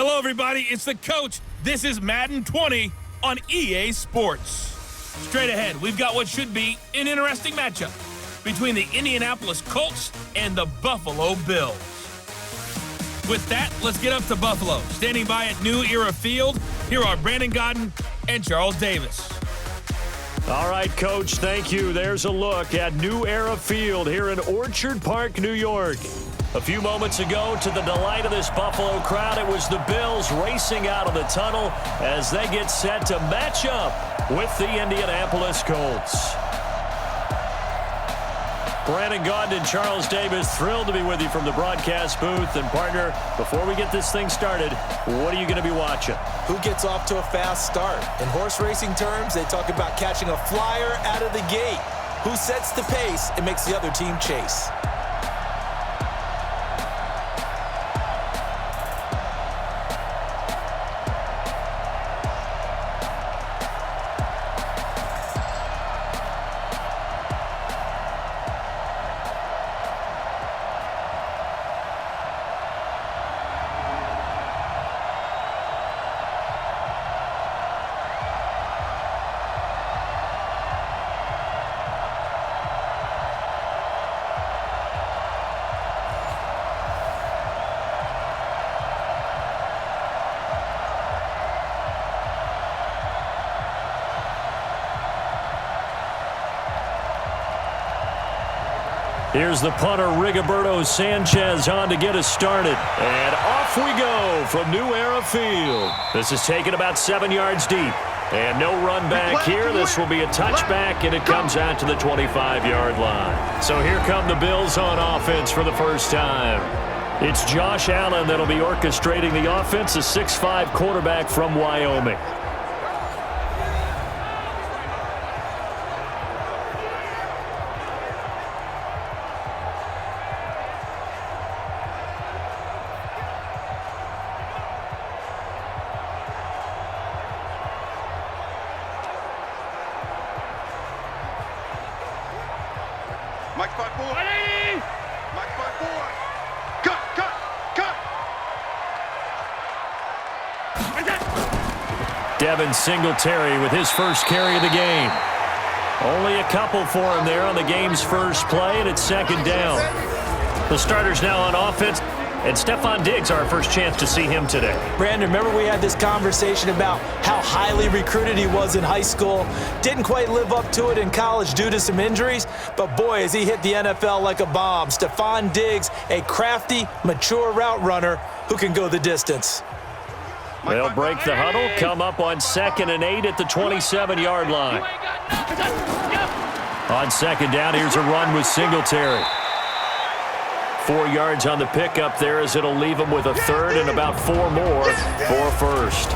Hello, everybody. It's the coach. This is Madden 20 on EA Sports. Straight ahead, we've got what should be an interesting matchup between the Indianapolis Colts and the Buffalo Bills. With that, let's get up to Buffalo. Standing by at New Era Field, here are Brandon Godden and Charles Davis. All right, Coach, thank you. There's a look at New Era Field here in Orchard Park, New York. A few moments ago, to the delight of this Buffalo crowd, it was the Bills racing out of the tunnel as they get set to match up with the Indianapolis Colts. Brandon Gaudin and Charles Davis, thrilled to be with you from the broadcast booth. And, partner, before we get this thing started, what are you going to be watching? Who gets off to a fast start? In horse racing terms, they talk about catching a flyer out of the gate. Who sets the pace and makes the other team chase? Here's the punter, Rigoberto Sanchez, on to get us started. And off we go from New Era Field. This is taken about 7 yards deep. And no run back here. This will be a touchback, and it comes out to the 25-yard line. So here come the Bills on offense for the first time. It's Josh Allen that'll be orchestrating the offense, a 6'5" quarterback from Wyoming. Mike 5-4. Mike 5-4. Cut. Devin Singletary with his first carry of the game. Only a couple for him there on the game's first play, and it's second down. The starters now on offense, and Stephon Diggs, our first chance to see him today. Brandon, remember we had this conversation about how highly recruited he was in high school. Didn't quite live up to it in college due to some injuries, but boy, has he hit the NFL like a bomb. Stephon Diggs, a crafty, mature route runner who can go the distance. They'll break the huddle, come up on 2nd and 8 at the 27-yard line. On second down, here's a run with Singletary. 4 yards on the pickup there as it'll leave him with a third and about 4 more for first.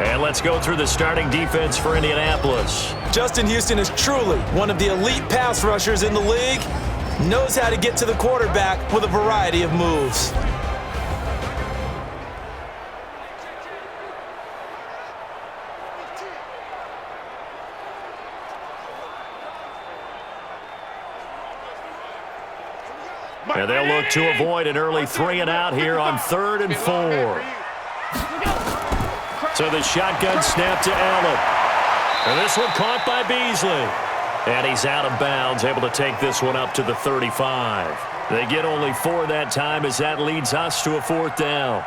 And let's go through the starting defense for Indianapolis. Justin Houston is truly one of the elite pass rushers in the league. Knows how to get to the quarterback with a variety of moves. And they'll look to avoid an early 3 and out here on 3rd and 4. So the shotgun snap to Allen. And this one caught by Beasley. And he's out of bounds, able to take this one up to the 35. They get only 4 that time as that leads us to a 4th down.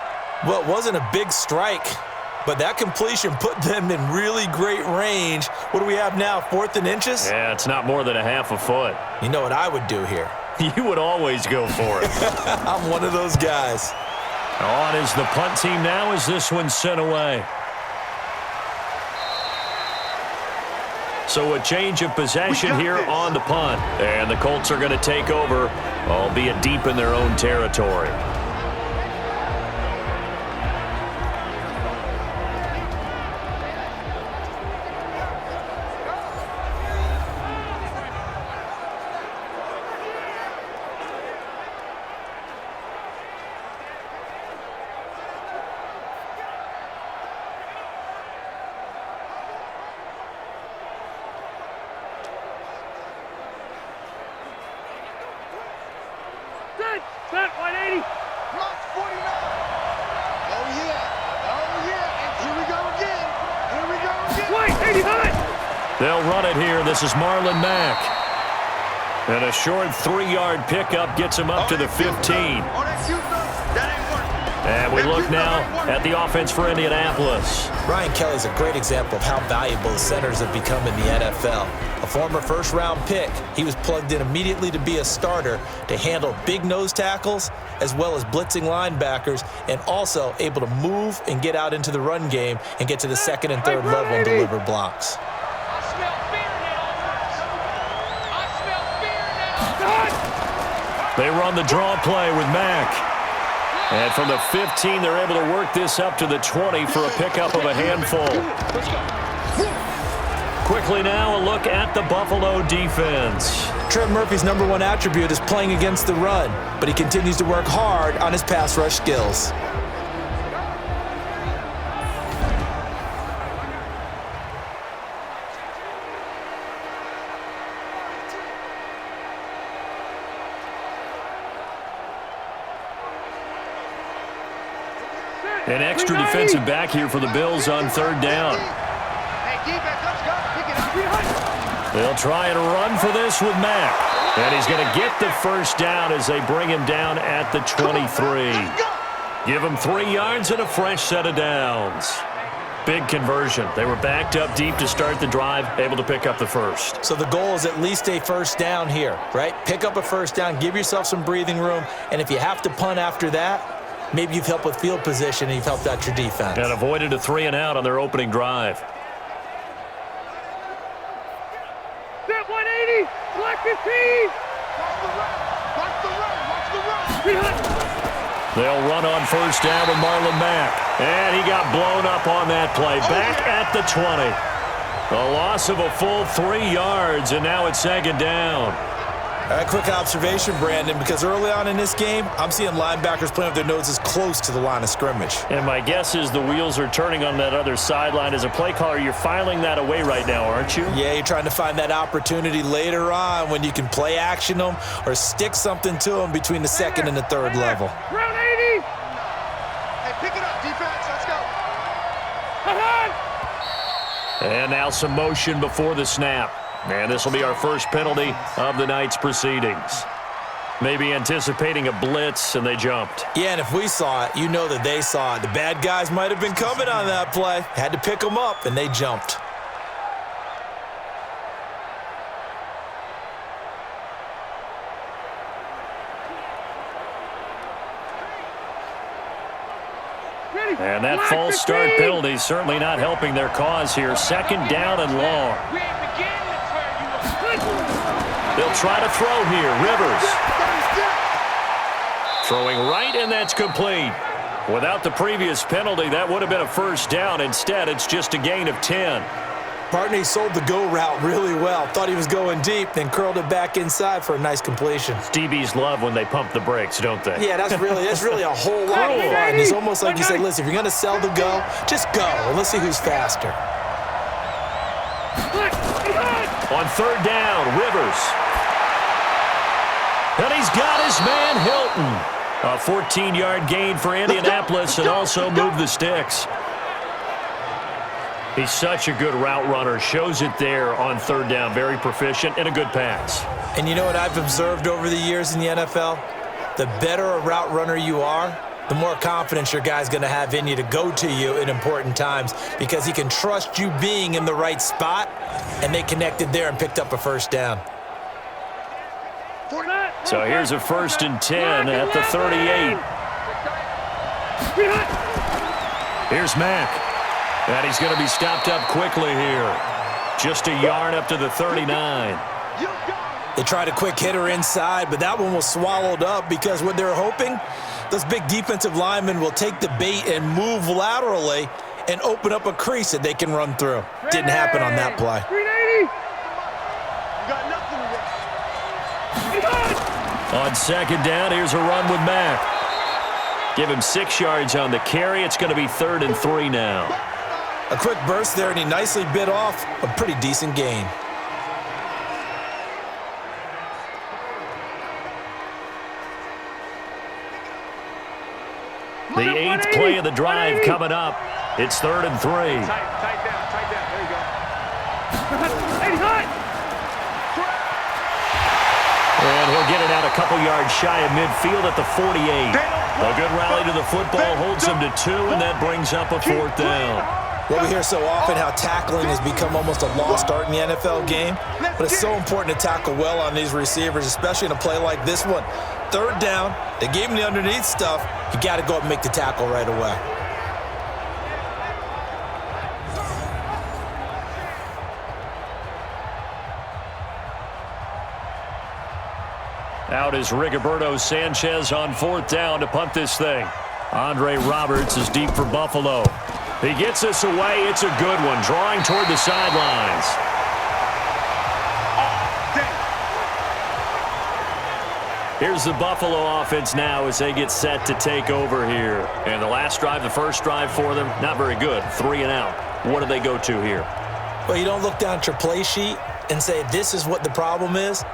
Well, it wasn't a big strike, but that completion put them in really great range. What do we have now, 4th and inches? Yeah, it's not more than a half a foot. You know what I would do here? You would always go for it. I'm one of those guys. On is the punt team now as this one's sent away. So a change of possession here on the punt. And the Colts are going to take over, albeit deep in their own territory. Set, 180. They'll run it here. This is Marlon Mack. And a short 3-yard pickup gets him up to the 15. And we look now at the offense for Indianapolis. Ryan Kelly's a great example of how valuable the centers have become in the NFL. A former first-round pick, he was plugged in immediately to be a starter to handle big nose tackles as well as blitzing linebackers, and also able to move and get out into the run game and get to the second and third level and deliver blocks. They run the draw play with Mack. And from the 15, they're able to work this up to the 20 for a pickup of a handful. Quickly now, a look at the Buffalo defense. Trent Murphy's #1 attribute is playing against the run, but he continues to work hard on his pass rush skills. An extra defensive back here for the Bills on 3rd down. They'll try and run for this with Mack. And he's going to get the first down as they bring him down at the 23. Give him 3 yards and a fresh set of downs. Big conversion. They were backed up deep to start the drive, able to pick up the first. So the goal is at least a first down here, right? Pick up a first down, give yourself some breathing room, and if you have to punt after that, maybe you've helped with field position and you've helped out your defense. And avoided a 3-and-out on their opening drive. Set 180, black 15. Watch the run. They'll run on first down with Marlon Mack. And he got blown up on that play. Back at the 20. A loss of a full 3 yards, and now it's 2nd down. All right, quick observation, Brandon, because early on in this game, I'm seeing linebackers playing with their noses close to the line of scrimmage. And my guess is the wheels are turning on that other sideline. As a play caller, you're filing that away right now, aren't you? Yeah, you're trying to find that opportunity later on when you can play action them or stick something to them between the 2nd and the 3rd level. Round 80. Hey, pick it up, defense. Let's go. And now some motion before the snap. And this will be our first penalty of the night's proceedings. Maybe anticipating a blitz, and they jumped. Yeah, and if we saw it, you know that they saw it. The bad guys might have been coming on that play. Had to pick them up, and they jumped. And that false start penalty certainly not helping their cause here. 2nd down and long. They'll try to throw here. Rivers. Throwing right, and that's complete. Without the previous penalty, that would have been a first down. Instead, it's just a gain of 10. Partner, sold the go route really well. Thought he was going deep, then curled it back inside for a nice completion. DBs love when they pump the brakes, don't they? Yeah, that's really a whole lot of fun. It's almost like you said, listen, if you're going to sell the go, just go, and let's see who's faster. On 3rd down, Rivers. And he's got his man Hilton. A 14-yard gain for Indianapolis and also moved the sticks. He's such a good route runner. Shows it there on 3rd down. Very proficient and a good pass. And you know what I've observed over the years in the NFL? The better a route runner you are, the more confidence your guy's going to have in you to go to you in important times because he can trust you being in the right spot, and they connected there and picked up a first down. So here's a 1st and 10 at the 38. Here's Mack. And he's going to be stopped up quickly here. Just a yard up to the 39. They tried a quick hitter inside, but that one was swallowed up because what they're hoping, those big defensive linemen will take the bait and move laterally and open up a crease that they can run through. Didn't happen on that play. 380. You got nothing. On 2nd down, here's a run with Mack. Give him 6 yards on the carry. It's going to be 3rd and 3 now. A quick burst there, and he nicely bit off a pretty decent gain. The 8th play of the drive coming up. It's 3rd and 3. Tight down. There you go. hot. And he'll get it out a couple yards shy of midfield at the 48. A good rally to the football holds him to 2, and that brings up a 4th down. Well, we hear so often how tackling has become almost a lost art in the NFL game, but it's so important to tackle well on these receivers, especially in a play like this one. 3rd down, they gave him the underneath stuff. You got to go up and make the tackle right away. Out is Rigoberto Sanchez on 4th down to punt this thing. Andre Roberts is deep for Buffalo. He gets us away. It's a good one, drawing toward the sidelines. Here's the Buffalo offense now as they get set to take over here. And the last drive, the first drive for them, not very good. 3 and out. What do they go to here? Well, you don't look down at your play sheet and say, this is what the problem is.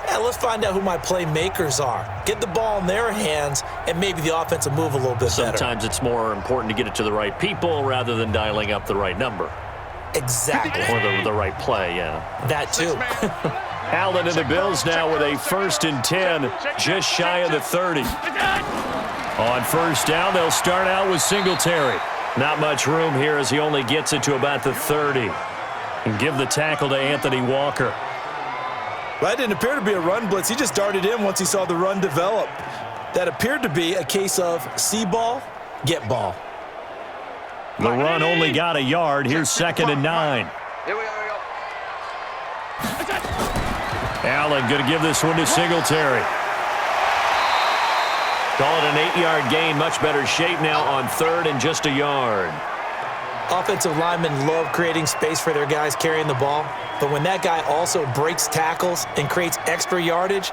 Let's find out who my playmakers are. Get the ball in their hands, and maybe the offense will move a little bit better. Sometimes it's more important to get it to the right people rather than dialing up the right number. Exactly. Or the right play, yeah. That too. Allen and the Bills now with a 1st and 10, just shy of the 30. On 1st down, they'll start out with Singletary. Not much room here as he only gets it to about the 30. And give the tackle to Anthony Walker. That didn't appear to be a run blitz. He just darted in once he saw the run develop. That appeared to be a case of see ball, get ball. The run only got a yard. Here's 2nd and 9. Here we go. Allen going to give this one to Singletary. Call it an 8-yard gain. Much better shape now on 3rd and just a yard. Offensive linemen love creating space for their guys carrying the ball, but when that guy also breaks tackles and creates extra yardage,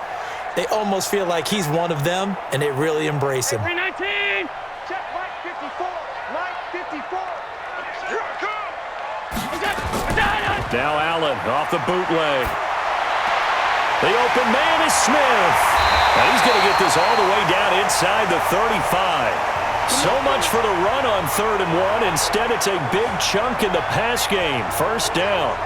they almost feel like he's one of them, and they really embrace him. 319. Check Mike 54. Mike 54. Here I come. Now Allen off the bootleg. The open man is Smith. And he's going to get this all the way down inside the 35. So much for the run on 3rd and 1. Instead, it's a big chunk in the pass game. 1st down.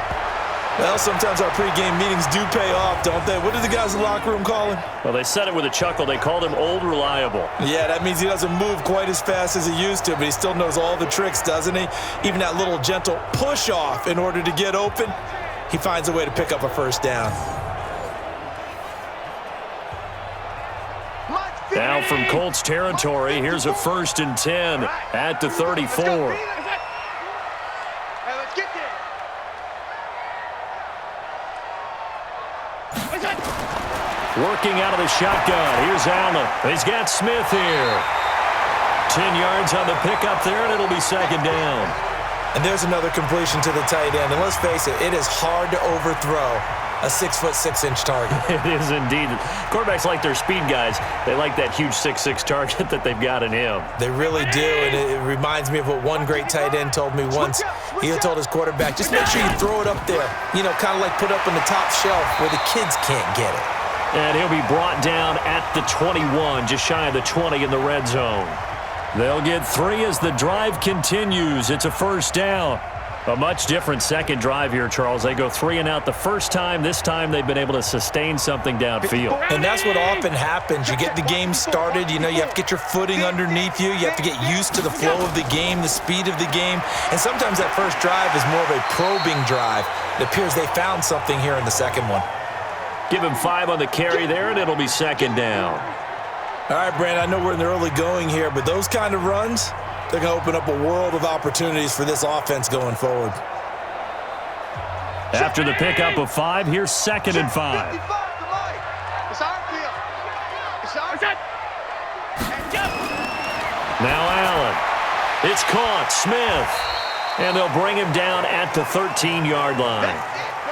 Well, sometimes our pregame meetings do pay off, don't they? What did the guys in the locker room call him? Well, they said it with a chuckle. They called him Old Reliable. Yeah, that means he doesn't move quite as fast as he used to, but he still knows all the tricks, doesn't he? Even that little gentle push-off in order to get open, he finds a way to pick up a 1st down. Now from Colts territory, here's a 1st and 10 at the 34. Hey, let's get there. Working out of the shotgun. Here's Allen. He's got Smith here. 10 yards on the pickup there, and it'll be 2nd down. And there's another completion to the tight end. And let's face it, it is hard to overthrow a 6'6" target. It is indeed. Quarterbacks like their speed guys. They like that huge 6'6" target that they've got in him. They really do, and it reminds me of what one great tight end told me once. He had told his quarterback, just make sure you throw it up there. You know, kind of like put up on the top shelf where the kids can't get it. And he'll be brought down at the 21, just shy of the 20 in the red zone. They'll get 3 as the drive continues. It's a 1st down. A much different second drive here, Charles. They go 3 and out the first time. This time they've been able to sustain something downfield. And that's what often happens. You get the game started. You know, you have to get your footing underneath you. You have to get used to the flow of the game, the speed of the game. And sometimes that first drive is more of a probing drive. It appears they found something here in the second one. Give him 5 on the carry there, and it'll be 2nd down. All right, Brandon, I know we're in the early going here, but those kind of runs, they're going to open up a world of opportunities for this offense going forward. After the pickup of 5, here's 2nd and 5. Now Allen. It's caught. Smith. And they'll bring him down at the 13-yard line.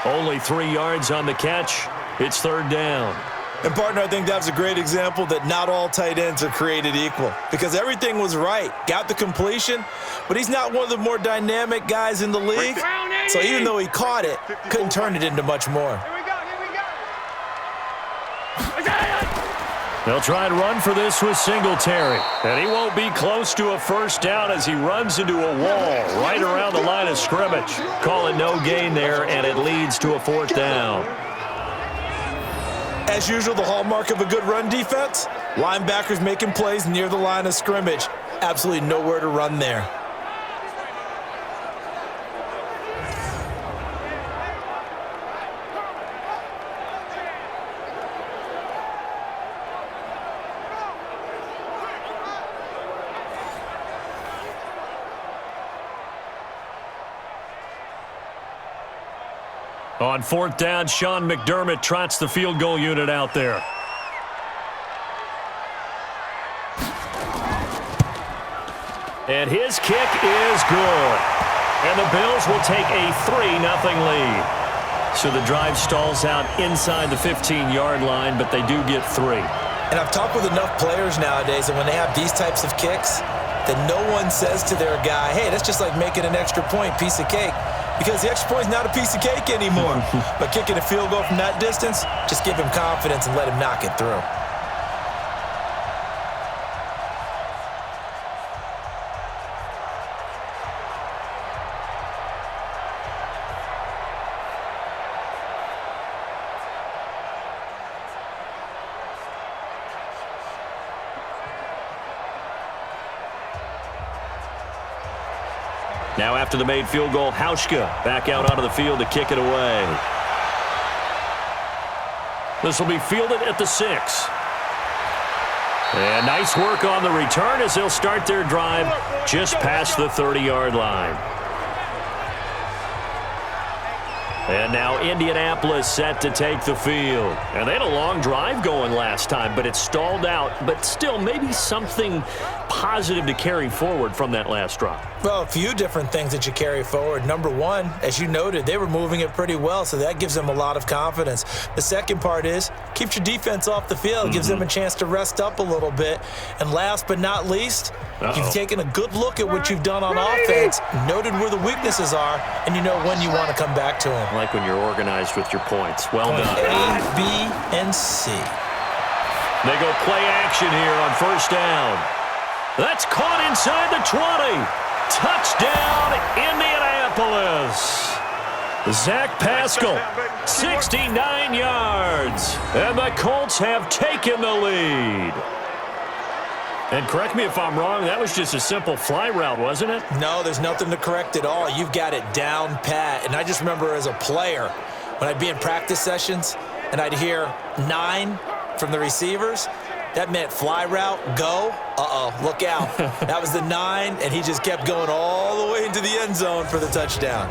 Only 3 yards on the catch. It's 3rd down. And, partner, I think that was a great example that not all tight ends are created equal because everything was right. Got the completion, but he's not one of the more dynamic guys in the league. So even though he caught it, couldn't turn it into much more. They'll try and run for this with Singletary. And he won't be close to a first down as he runs into a wall right around the line of scrimmage. Call it no gain there, and it leads to a fourth down. As usual, the hallmark of a good run defense, linebackers making plays near the line of scrimmage. Absolutely nowhere to run there. On fourth down, Sean McDermott trots the field goal unit out there. And his kick is good. And the Bills will take a 3-0 lead. So the drive stalls out inside the 15-yard line, but they do get 3. And I've talked with enough players nowadays that when they have these types of kicks, that no one says to their guy, hey, that's just like making an extra point, piece of cake. Because the extra point is not a piece of cake anymore. But kicking a field goal from that distance, just give him confidence and let him knock it through. Now after the made field goal, Hauschka back out onto the field to kick it away. This will be fielded at the 6. And nice work on the return as they'll start their drive just past the 30-yard line. And now Indianapolis set to take the field. And they had a long drive going last time, but it stalled out. But still, maybe something positive to carry forward from that last drive. Well, a few different things that you carry forward. Number one, as you noted, they were moving it pretty well, so that gives them a lot of confidence. The second part is, keeps your defense off the field, gives them a chance to rest up a little bit. And last but not least, you've taken a good look at what you've done on offense, noted where the weaknesses are, and you know when you want to come back to them. Like when you're organized with your points. Well done. A, B, and C. They go play action here on first down. That's caught inside the 20. Touchdown, Indianapolis. Zach Pascal, 69 yards. And the Colts have taken the lead. And correct me if I'm wrong, that was just a simple fly route, wasn't it? No, there's nothing to correct at all. You've got it down pat. And I just remember as a player, when I'd be in practice sessions and I'd hear 9 from the receivers, that meant fly route, go, look out. That was the 9, and he just kept going all the way into the end zone for the touchdown.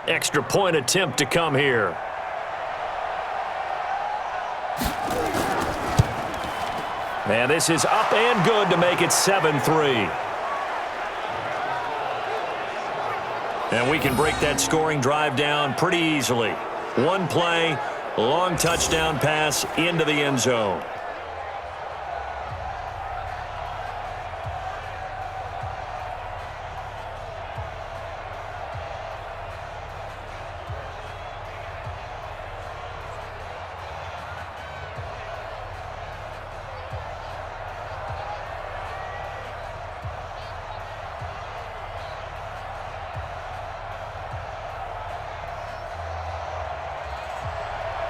Extra point attempt to come here. And this is up and good to make it 7-3. And we can break that scoring drive down pretty easily. One play, long touchdown pass into the end zone.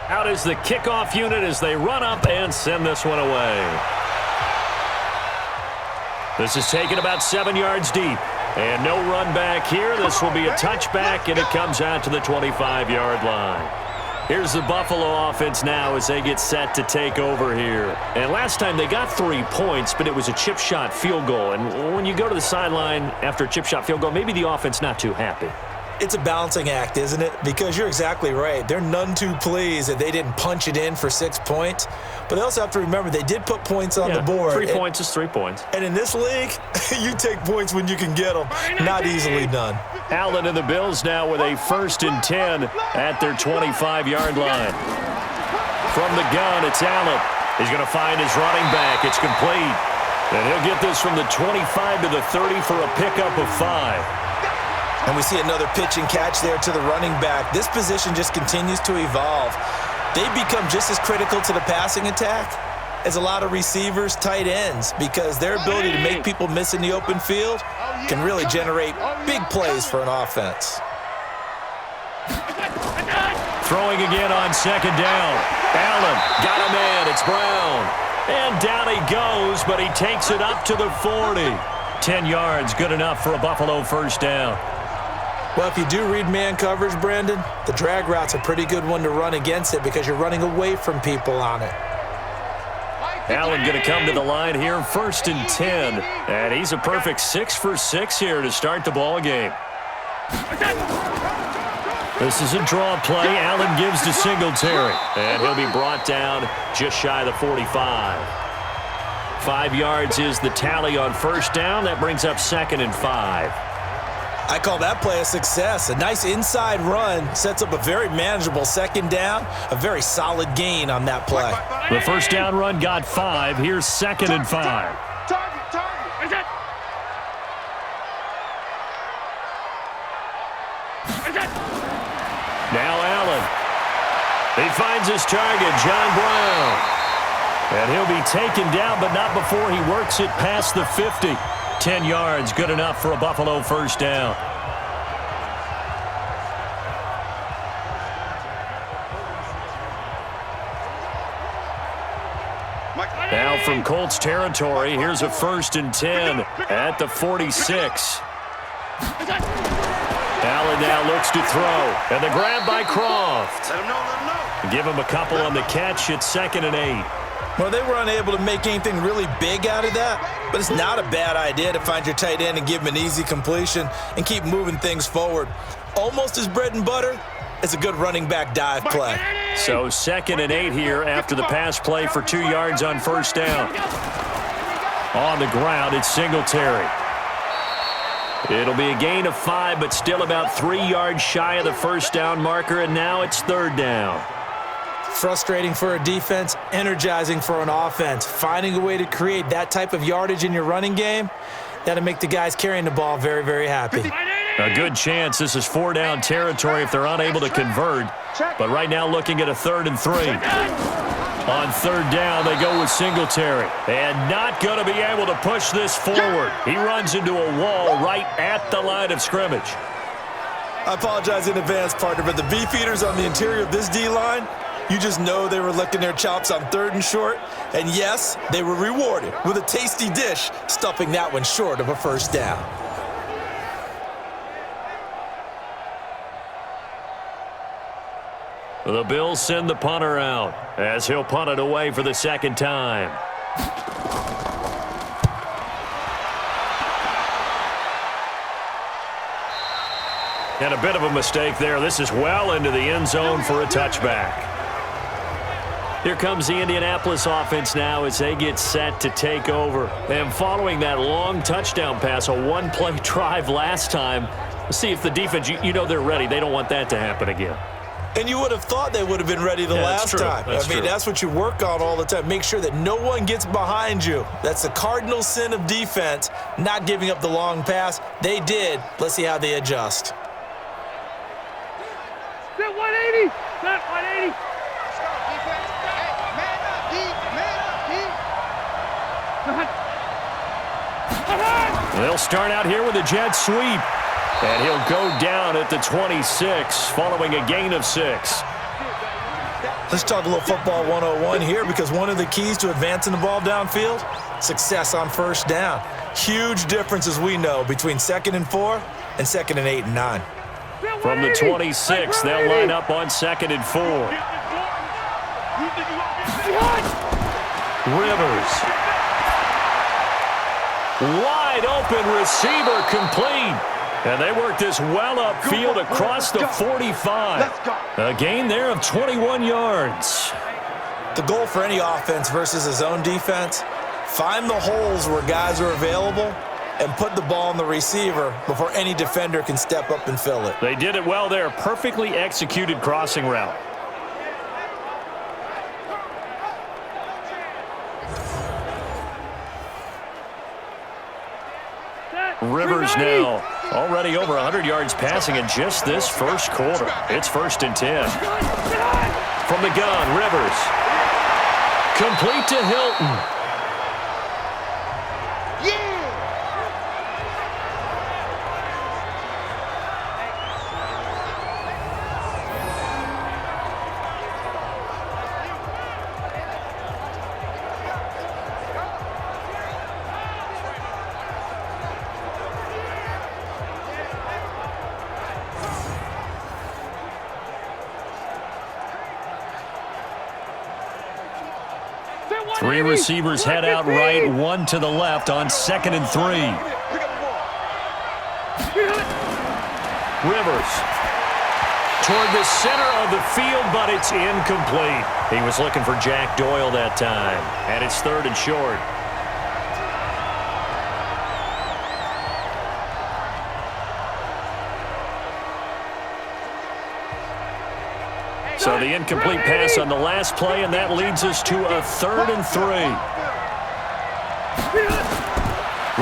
Out is the kickoff unit as they run up and send this one away. This is taken about 7 yards deep. And no run back here. This will be a touchback, and it comes out to the 25-yard line. Here's the Buffalo offense now as they get set to take over here. And last time they got 3 points, but it was a chip shot field goal. And when you go to the sideline after a chip shot field goal, maybe the offense not too happy. It's a balancing act, isn't it? Because you're exactly right. They're none too pleased that they didn't punch it in for 6 points. But they also have to remember they did put points on the board. 3 points is 3 points. And in this league, you take points when you can get them. Not easily done. Allen and the Bills now with a 1st and 10 at their 25-yard line. From the gun, it's Allen. He's going to find his running back. It's complete. And he'll get this from the 25 to the 30 for a pickup of 5. And we see another pitch and catch there to the running back. This position just continues to evolve. They've become just as critical to the passing attack as a lot of receivers, tight ends, because their ability to make people miss in the open field can really generate big plays for an offense. Throwing again on second down. Allen got a man. It's Brown. And down he goes, but he takes it up to the 40. 10 yards, good enough for a Buffalo first down. Well, if you do read man coverage, Brandon, the drag route's a pretty good one to run against it because you're running away from people on it. Allen going to come to the line here, 1st and 10. And he's a perfect 6 for 6 here to start the ball game. This is a draw play. Allen gives to Singletary. And he'll be brought down just shy of the 45. 5 yards is the tally on first down. That brings up 2nd and 5. I call that play a success. A nice inside run sets up a very manageable second down. A very solid gain on that play. The first down run got 5. Here's 2nd and 5. Now Allen. He finds his target, John Brown. And he'll be taken down, but not before he works it past the 50. 10 yards, good enough for a Buffalo first down. Now from Colts territory, here's a 1st and 10 at the 46. Allen now looks to throw, and the grab by Croft. Give him a couple on the catch. It's 2nd and 8. Well, they were unable to make anything really big out of that, but it's not a bad idea to find your tight end and give him an easy completion and keep moving things forward. Almost as bread and butter as a good running back dive play. So 2nd and 8 here after the pass play for 2 yards on first down. On the ground, it's Singletary. It'll be a gain of 5, but still about 3 yards shy of the first down marker, and now it's 3rd down. Frustrating for a defense, energizing for an offense. Finding a way to create that type of yardage in your running game, that'll make the guys carrying the ball very, very happy. A good chance this is 4-down territory if they're unable to convert. But right now looking at a 3rd and 3. On 3rd down, they go with Singletary. And not going to be able to push this forward. He runs into a wall right at the line of scrimmage. I apologize in advance, partner, but the beefeaters on the interior of this D-line, you just know they were licking their chops on 3rd and short. And yes, they were rewarded with a tasty dish, stuffing that one short of a first down. The Bills send the punter out as he'll punt it away for the 2nd time. And a bit of a mistake there. This is well into the end zone for a touchback. Here comes the Indianapolis offense now as they get set to take over. And following that long touchdown pass, a one-play drive last time, let's see if the defense, you know they're ready. They don't want that to happen again. And you would have thought they would have been ready the last time. That's what you work on all the time. Make sure that no one gets behind you. That's the cardinal sin of defense, not giving up the long pass. They did. Let's see how they adjust. Set 180. Set 180. They'll start out here with a jet sweep. And he'll go down at the 26 following a gain of 6. Let's talk a little football 101 here, because one of the keys to advancing the ball downfield, success on first down. Huge difference, as we know, between 2nd and 4 and 2nd and 8 and 9. From the 26, they'll line up on 2nd and 4. Rivers. Wide open receiver complete. And they work this well upfield across the 45. A gain there of 21 yards. The goal for any offense versus a zone defense, find the holes where guys are available and put the ball on the receiver before any defender can step up and fill it. They did it well there. Perfectly executed crossing route. Rivers now Already over 100 yards passing in just this first quarter. It's 1st and 10. From the gun, Rivers. Complete to Hilton. Three receivers head out right, one to the left on 2nd and 3. Rivers toward the center of the field, but it's incomplete. He was looking for Jack Doyle that time, and it's 3rd and short. So the incomplete pass on the last play, and that leads us to a 3rd and 3.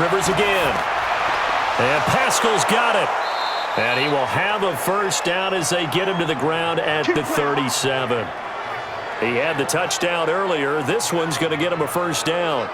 Rivers again. And Pascal's got it. And he will have a first down as they get him to the ground at the 37. He had the touchdown earlier. This one's going to get him a first down.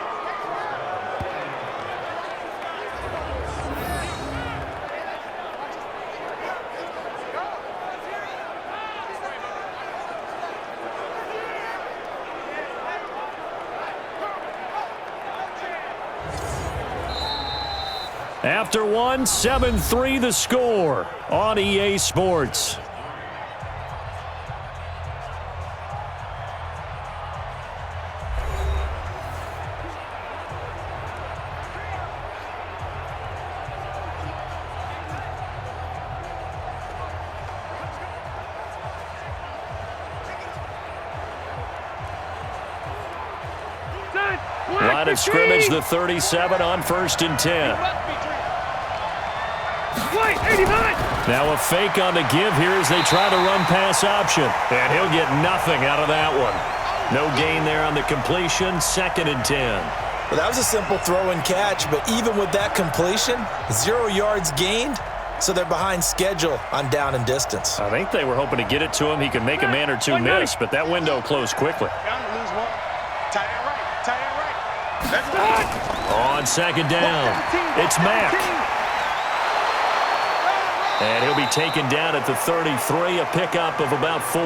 After one, 7-3 the score on EA Sports. Line of scrimmage, the 37 on 1st and 10. Now a fake on the give here as they try to run pass option. And he'll get nothing out of that one. No gain there on the completion, 2nd and 10. Well, that was a simple throw and catch, but even with that completion, 0 yards gained, so they're behind schedule on down and distance. I think they were hoping to get it to him. He could make a man or two miss, but that window closed quickly. On 2nd down, it's Mack. And he'll be taken down at the 33, a pickup of about 4.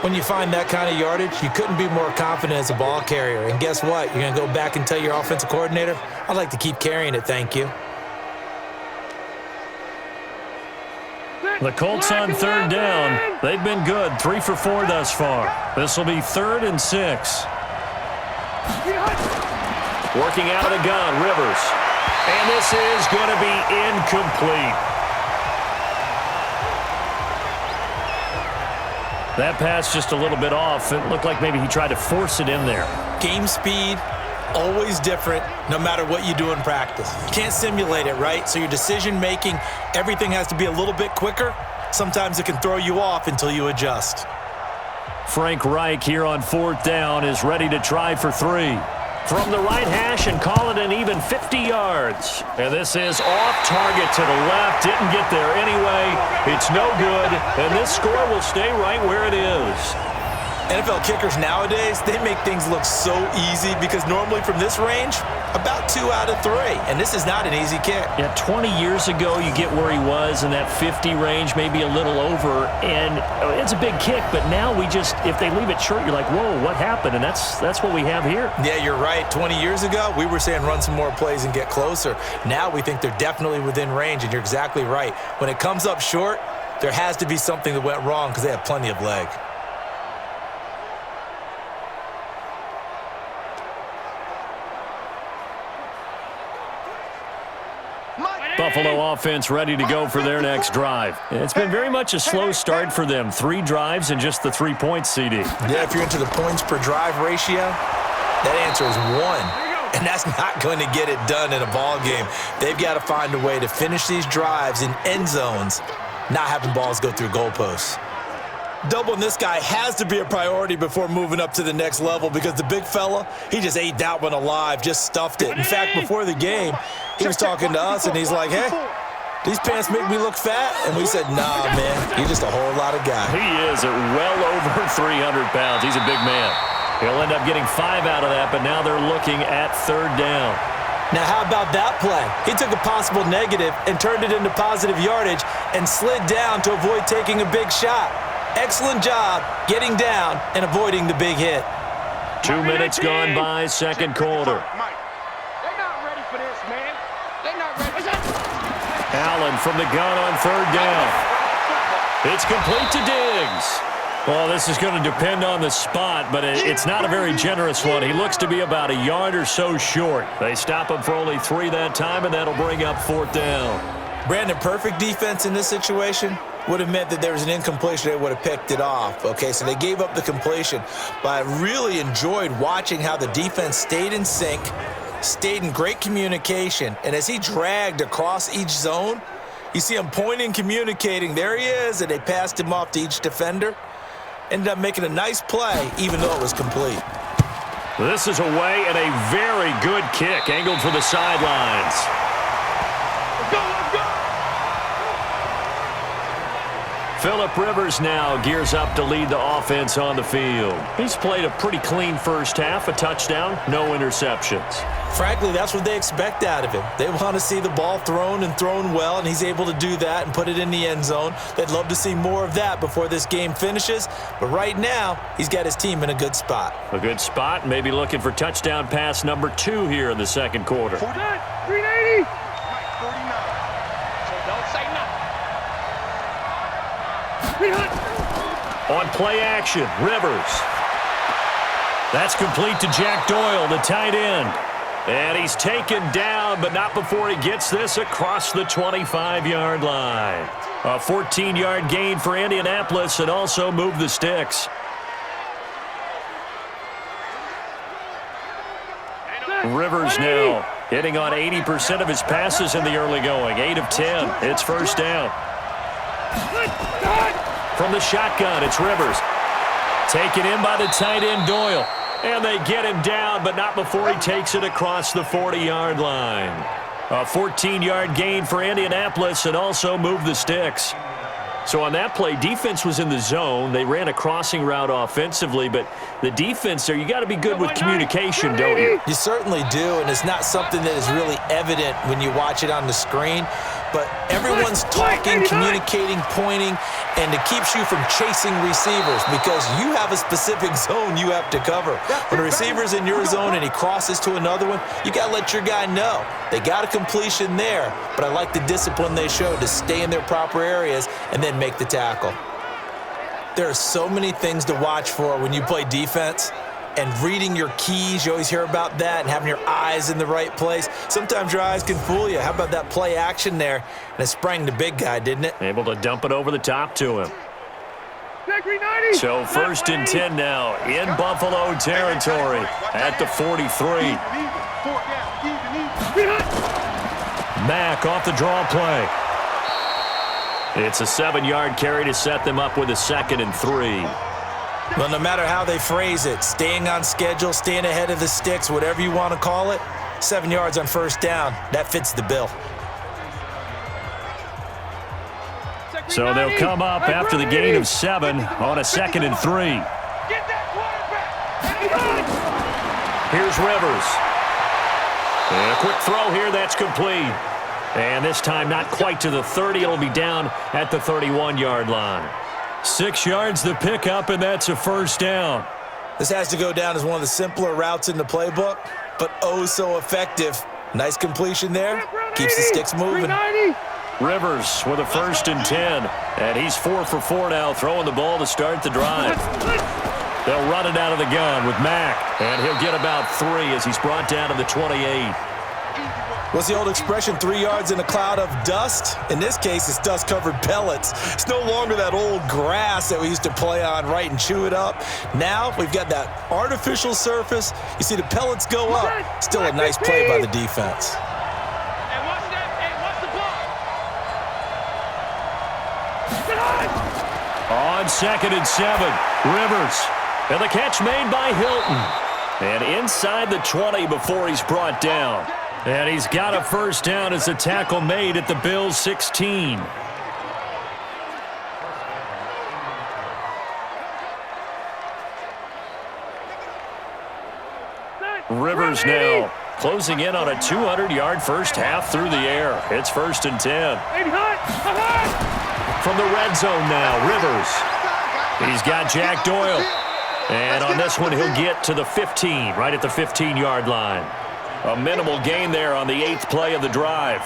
When you find that kind of yardage, you couldn't be more confident as a ball carrier. And guess what? You're going to go back and tell your offensive coordinator, I'd like to keep carrying it, thank you. The Colts on 3rd down. They've been good, 3 for 4 thus far. This will be 3rd and 6. Working out of the gun, Rivers. And this is going to be incomplete. That pass just a little bit off. It looked like maybe he tried to force it in there. Game speed, always different, no matter what you do in practice. You can't simulate it, right? So your decision-making, everything has to be a little bit quicker. Sometimes it can throw you off until you adjust. Frank Reich here on 4th down is ready to try for 3. From the right hash and call it an even 50 yards. And this is off target to the left. Didn't get there anyway. It's no good. And this score will stay right where it is. NFL kickers nowadays, they make things look so easy because normally from this range, about 2 out of 3. And this is not an easy kick. Yeah, 20 years ago, you get where he was in that 50 range, maybe a little over. And it's a big kick, but now we just, if they leave it short, you're like, whoa, what happened? And that's what we have here. Yeah, you're right. 20 years ago, we were saying run some more plays and get closer. Now we think they're definitely within range, and you're exactly right. When it comes up short, there has to be something that went wrong because they have plenty of leg. Buffalo offense ready to go for their next drive. It's been very much a slow start for them. 3 drives and just the 3 points, CD. Yeah, if you're into the points per drive ratio, that answer is 1. And that's not going to get it done in a ball game. They've got to find a way to finish these drives in end zones, not having balls go through goalposts. Doubling this guy has to be a priority before moving up to the next level because the big fella, he just ate that one alive, just stuffed it. In fact, before the game, he was talking to us, and he's like, hey, these pants make me look fat? And we said, nah, man, you're just a whole lot of guy. He is at well over 300 pounds. He's a big man. He'll end up getting 5 out of that, but now they're looking at 3rd down. Now, how about that play? He took a possible negative and turned it into positive yardage and slid down to avoid taking a big shot. Excellent job getting down and avoiding the big hit. 2 minutes gone by, second quarter. They're not ready for this, man. They're not ready. Allen from the gun on 3rd down. It's complete to Diggs. Well, this is going to depend on the spot, but it's not a very generous one. He looks to be about a yard or so short. They stop him for only 3 that time, and that'll bring up 4th down. Brandon, perfect defense in this situation would have meant that there was an incompletion. They would have picked it off. Okay, so they gave up the completion. But I really enjoyed watching how the defense stayed in sync, stayed in great communication, and as he dragged across each zone, you see him pointing, communicating. There he is, and they passed him off to each defender. Ended up making a nice play, even though it was complete. This is away and a very good kick, angled for the sidelines. Phillip Rivers now gears up to lead the offense on the field. He's played a pretty clean first half, a touchdown, no interceptions. Frankly, that's what they expect out of him. They want to see the ball thrown and thrown well, and he's able to do that and put it in the end zone. They'd love to see more of that before this game finishes, but right now, he's got his team in a good spot. A good spot, maybe looking for touchdown pass number 2 here in the second quarter. 380. On play action, Rivers. That's complete to Jack Doyle, the tight end. And he's taken down, but not before he gets this across the 25-yard line. A 14-yard gain for Indianapolis and also moved the sticks. Rivers now hitting on 80% of his passes in the early going. 8 of 10. It's 1st down. From the shotgun, it's Rivers. Taken in by the tight end, Doyle. And they get him down, but not before he takes it across the 40-yard line. A 14-yard gain for Indianapolis and also moved the sticks. So on that play, defense was in the zone. They ran a crossing route offensively, but the defense there, you got to be good with communication, don't you? You certainly do, and it's not something that is really evident when you watch it on the screen. But everyone's talking, communicating, pointing, and it keeps you from chasing receivers because you have a specific zone you have to cover. When a receiver's in your zone and he crosses to another one, you got to let your guy know. They got a completion there, but I like the discipline they showed to stay in their proper areas and then make the tackle. There are so many things to watch for when you play defense. And reading your keys, you always hear about that, and having your eyes in the right place. Sometimes your eyes can fool you. How about that play action there? And it sprang the big guy, didn't it? Able to dump it over the top to him. So 1st and 10 now in Buffalo territory at the 43. Mack off the draw play. It's a 7-yard carry to set them up with a 2nd and 3. Well, no matter how they phrase it, staying on schedule, staying ahead of the sticks, whatever you want to call it, 7 yards on 1st down, that fits the bill. So they'll come up after the gain of 7 on a 2nd and 3. Here's Rivers. And a quick throw here, that's complete. And this time not quite to the 30. It'll be down at the 31-yard line. 6 yards the pickup, and that's a 1st down. This has to go down as one of the simpler routes in the playbook, but oh so effective. Nice completion there. Keeps the sticks moving. Rivers with a 1st and 10, and he's 4 for 4 now, throwing the ball to start the drive. They'll run it out of the gun with Mack, and he'll get about 3 as he's brought down to the 28. What's the old expression, 3 yards in a cloud of dust? In this case, it's dust-covered pellets. It's no longer that old grass that we used to play on, right, and chew it up. Now we've got that artificial surface. You see the pellets go up. Still a nice play by the defense. On 2nd and 7, Rivers. And the catch made by Hilton. And inside the 20 before he's brought down. And he's got a first down as a tackle made at the Bills' 16. Rivers now closing in on a 200-yard first half through the air. It's 1st and 10. From the red zone now, Rivers. He's got Jack Doyle. And on this one, he'll get to the 15, right at the 15-yard line. A minimal gain there on the 8th play of the drive.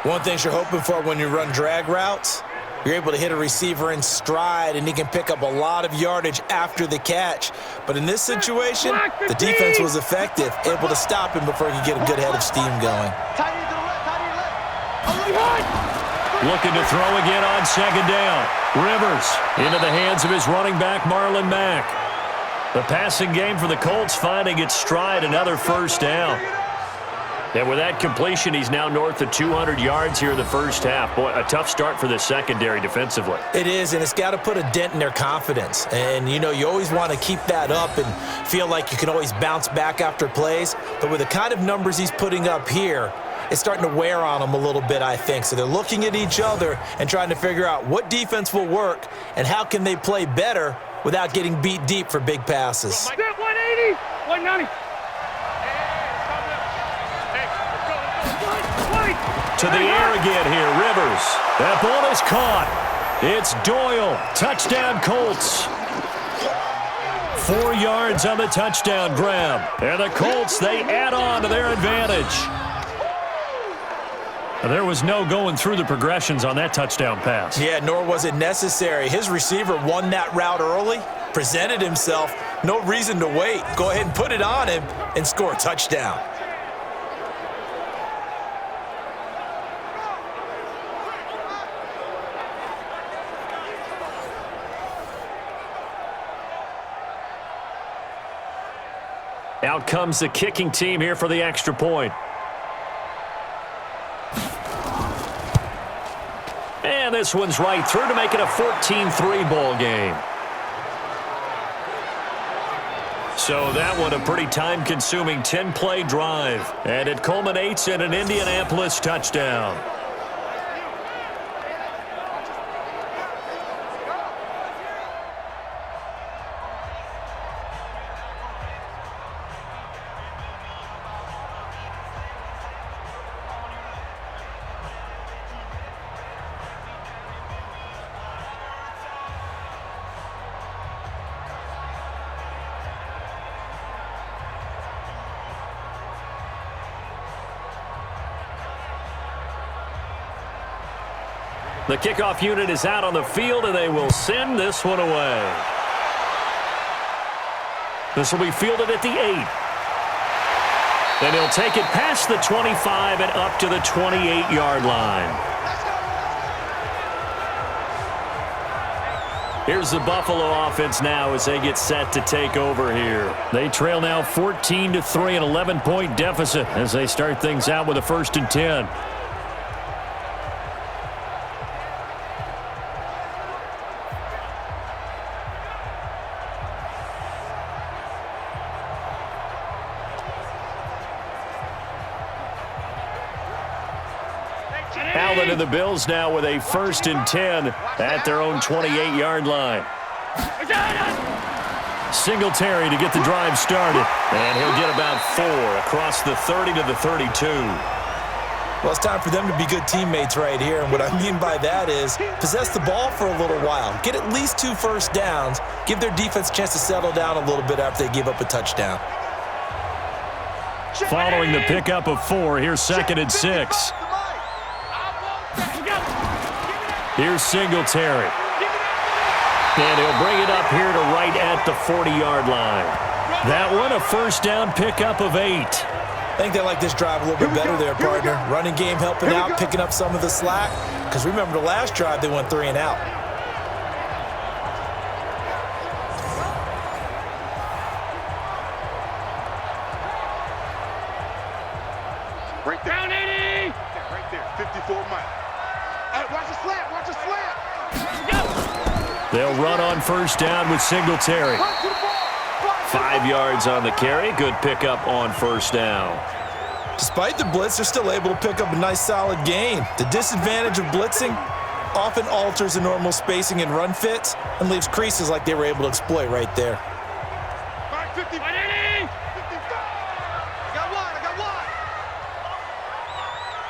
One thing you're hoping for when you run drag routes, you're able to hit a receiver in stride, and he can pick up a lot of yardage after the catch. But in this situation, the defense was effective, able to stop him before he could get a good head of steam going. Looking to throw again on 2nd down. Rivers into the hands of his running back, Marlon Mack. The passing game for the Colts finding its stride, another first down. And with that completion, he's now north of 200 yards here in the first half. Boy, a tough start for the secondary defensively. It is, and it's got to put a dent in their confidence. And, you always want to keep that up and feel like you can always bounce back after plays. But with the kind of numbers he's putting up here, it's starting to wear on them a little bit, I think. So they're looking at each other and trying to figure out what defense will work and how can they play better without getting beat deep for big passes. 180, 190. To the air again here, Rivers. That ball is caught. It's Doyle. Touchdown, Colts. 4 yards on the touchdown grab. And the Colts, they add on to their advantage. There was no going through the progressions on that touchdown pass. Yeah, nor was it necessary. His receiver won that route early, presented himself. No reason to wait. Go ahead and put it on him and score a touchdown. Out comes the kicking team here for the extra point. And this one's right through to make it a 14-3 ball game. So that one a pretty time-consuming 10-play drive. And it culminates in an Indianapolis touchdown. The kickoff unit is out on the field, and they will send this one away. This will be fielded at the 8. And he'll take it past the 25 and up to the 28-yard line. Here's the Buffalo offense now as they get set to take over here. They trail now 14-3, an 11-point deficit as they start things out with a 1st and 10. Allen and the Bills now with a 1st and 10 at their own 28-yard line. Singletary to get the drive started. And he'll get about 4 across the 30 to the 32. Well, it's time for them to be good teammates right here. And what I mean by that is possess the ball for a little while. Get at least 2 first downs. Give their defense a chance to settle down a little bit after they give up a touchdown. Following the pickup of 4, here's 2nd and 6. Here's Singletary. And he'll bring it up here to right at the 40-yard line. That one, a first down pickup of 8. I think they like this drive a little bit better there, partner. Running game helping out, picking up some of the slack. Because remember the last drive, they went 3 and out. Right there. Down 80! Right there, 54 miles. Hey, watch the slant, watch the slant! They'll run on first down with Singletary. 5 yards on the carry. Good pickup on first down. Despite the blitz, they're still able to pick up a nice solid gain. The disadvantage of blitzing often alters the normal spacing and run fits and leaves creases like they were able to exploit right there. Back 50. 180. 55.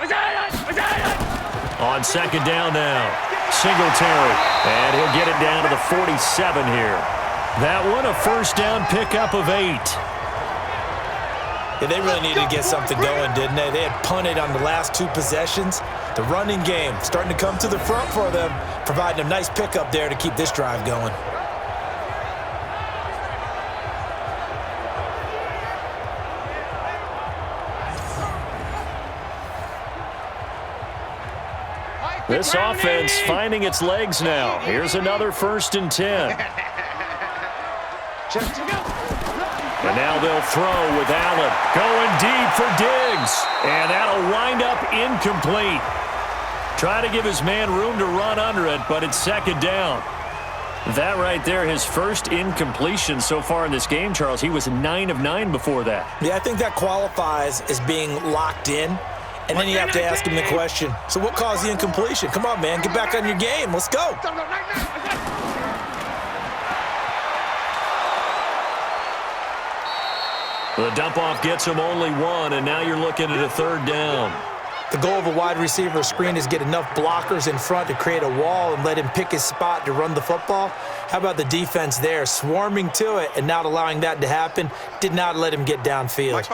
I got it. On second down now, Singletary, and he'll get it down to the 47 here. That one a first down pickup of 8. Yeah, they really needed to get something going, didn't they? They had punted on the last 2 possessions. The running game starting to come to the front for them, providing a nice pickup there to keep this drive going. This offense finding its legs now. Here's another 1st and 10. And now they'll throw with Allen. Going deep for Diggs. And that'll wind up incomplete. Try to give his man room to run under it, but it's second down. That right there, his first incompletion so far in this game, Charles. He was 9 of 9 before that. Yeah, I think that qualifies as being locked in. And then you have to ask him the question, so what caused the incompletion? Come on, man, get back on your game. Let's go. The dump-off gets him only 1, and now you're looking at a 3rd down. The goal of a wide receiver screen is get enough blockers in front to create a wall and let him pick his spot to run the football. How about the defense there, swarming to it and not allowing that to happen? Did not let him get downfield.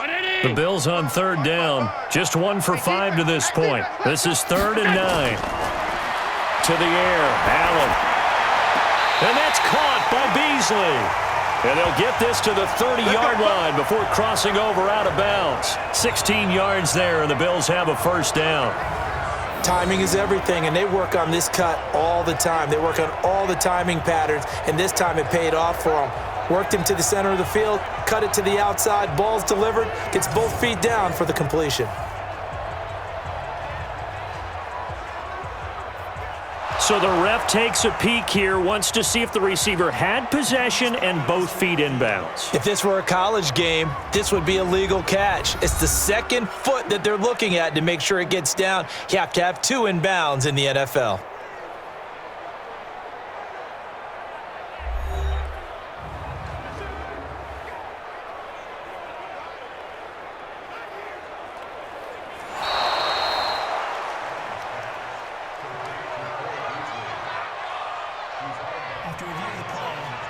The Bills on 3rd down, just 1 for 5 to this point. This is 3rd and 9. To the air, Allen. And that's caught by Beasley. And they'll get this to the 30-yard line before crossing over out of bounds. 16 yards there, and the Bills have a first down. Timing is everything, and they work on this cut all the time. They work on all the timing patterns, and this time it paid off for them. Worked him to the center of the field, cut it to the outside, ball's delivered, gets both feet down for the completion. So the ref takes a peek here, wants to see if the receiver had possession and both feet inbounds. If this were a college game, this would be a legal catch. It's the second foot that they're looking at to make sure it gets down. You have to have 2 inbounds in the NFL.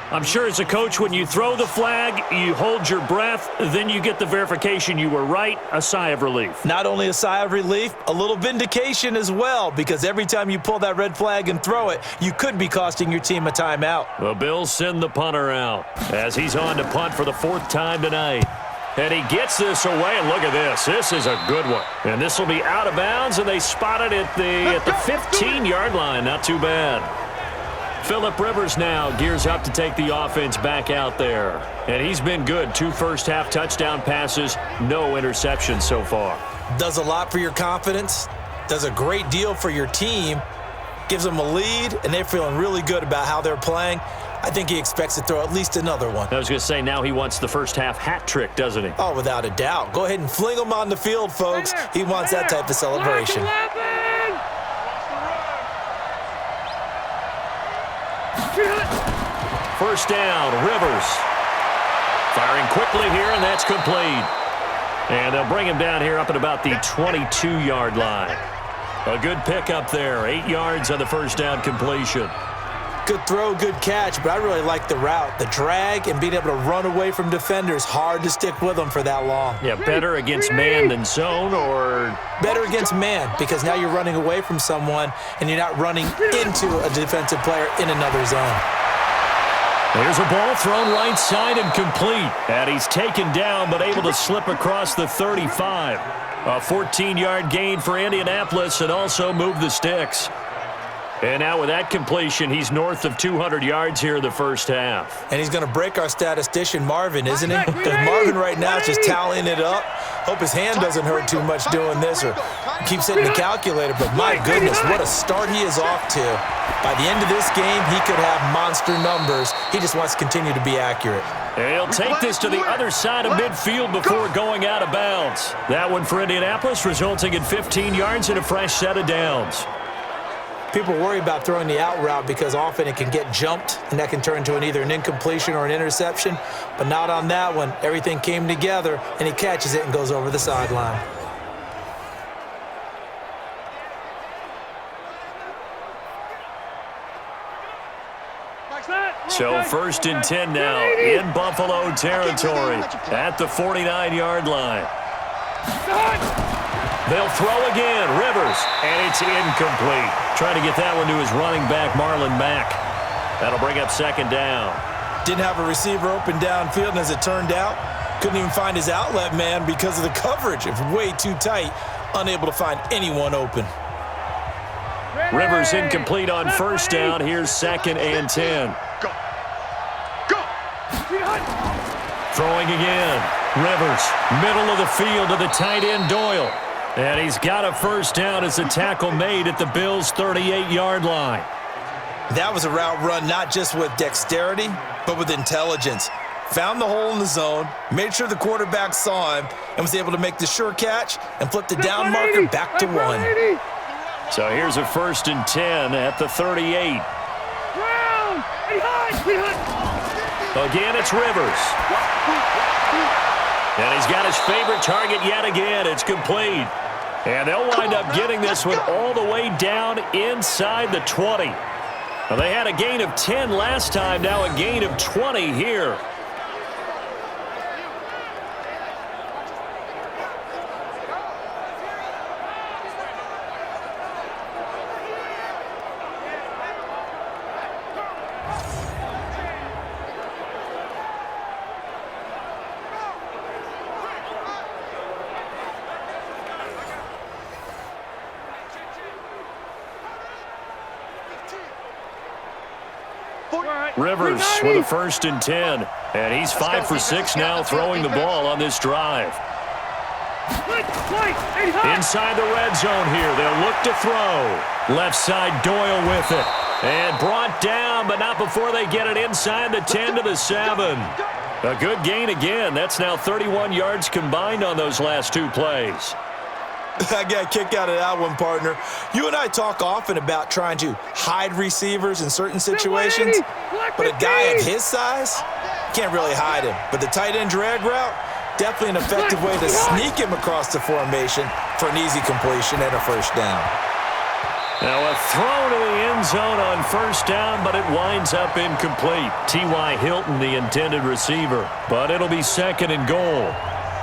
I'm sure as a coach, when you throw the flag, you hold your breath, then you get the verification you were right, a sigh of relief. Not only a sigh of relief, a little vindication as well, because every time you pull that red flag and throw it, you could be costing your team a timeout. The Bills send the punter out as he's on to punt for the 4th time tonight. And he gets this away, and look at this. This is a good one. And this will be out of bounds, and they spot it at the 15-yard line. Not too bad. Phillip Rivers now gears up to take the offense back out there. And he's been good. 2 first-half touchdown passes, no interceptions so far. Does a lot for your confidence, does a great deal for your team, gives them a lead, and they're feeling really good about how they're playing. I think he expects to throw at least another one. I was going to say, now he wants the first-half hat trick, doesn't he? Oh, without a doubt. Go ahead and fling him on the field, folks. He wants that type of celebration. First down, Rivers. Firing quickly here, and that's complete. And they'll bring him down here up at about the 22-yard line. A good pickup there, 8 yards on the first down completion. Good throw, good catch, but I really like the route. The drag and being able to run away from defenders, hard to stick with them for that long. Yeah, better against man than zone, or? Better against man, because now you're running away from someone and you're not running into a defensive player in another zone. There's a ball thrown right side and complete. And he's taken down but able to slip across the 35. A 14-yard gain for Indianapolis and also move the sticks. And now with that completion, he's north of 200 yards here in the first half. And he's going to break our statistician, Marvin, isn't he? Because Marvin right now is just tallying it up. Hope his hand doesn't hurt too much doing this, or Keeps hitting the calculator, but my goodness, what a start he is off to. By the end of this game, he could have monster numbers. He just wants to continue to be accurate. And he'll take this to the other side of midfield before going out of bounds. That one for Indianapolis, resulting in 15 yards and a fresh set of downs. People worry about throwing the out route because often it can get jumped, and that can turn into either an incompletion or an interception. But not on that one. Everything came together, and he catches it and goes over the sideline. So 1st and 10 now in Buffalo territory at the 49-yard line. They'll throw again, Rivers, and it's incomplete. Trying to get that one to his running back, Marlon Mack. That'll bring up 2nd down. Didn't have a receiver open downfield, and as it turned out, couldn't even find his outlet man because of the coverage. It was way too tight, unable to find anyone open. Rivers incomplete on 1st down. Here's 2nd and 10. Throwing again. Rivers, middle of the field to the tight end, Doyle. And he's got a 1st down as the tackle made at the Bills' 38-yard line. That was a route run not just with dexterity, but with intelligence. Found the hole in the zone, made sure the quarterback saw him, and was able to make the sure catch and flip the down marker back to 1. So here's a 1st and 10 at the 38. Again, it's Rivers. And he's got his favorite target yet again. It's complete. And they'll wind up getting this one all the way down inside the 20. Now, they had a gain of 10 last time, now a gain of 20 here. Rivers with a 1st and 10. And he's 5 for 6 now throwing the ball on this drive. Inside the red zone here. They'll look to throw. Left side, Doyle with it. And brought down, but not before they get it inside the 10 to the 7. A good gain again. That's now 31 yards combined on those last 2 plays. I got a kick out of that one, partner. You and I talk often about trying to hide receivers in certain situations, but a guy at his size can't really hide him. But the tight end drag route, definitely an effective way to sneak him across the formation for an easy completion and a 1st down. Now a throw to the end zone on 1st down, but it winds up incomplete. T.Y. Hilton, the intended receiver, but it'll be 2nd and goal.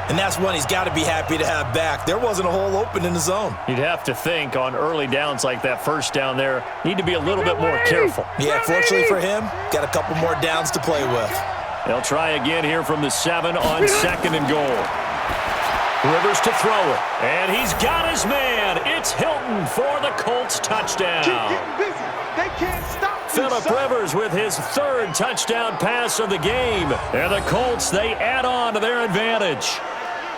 And that's one he's got to be happy to have back. There wasn't a hole open in the zone. You'd have to think on early downs like that 1st down there, need to be a little bit more careful. Yeah, fortunately for him, got a couple more downs to play with. They'll try again here from the 7 on 2nd and goal. Rivers to throw it, and he's got his man. It's Hilton for the Colts touchdown. Keep getting busy. They can't stop. Phillip Rivers with his 3rd touchdown pass of the game. And the Colts, they add on to their advantage.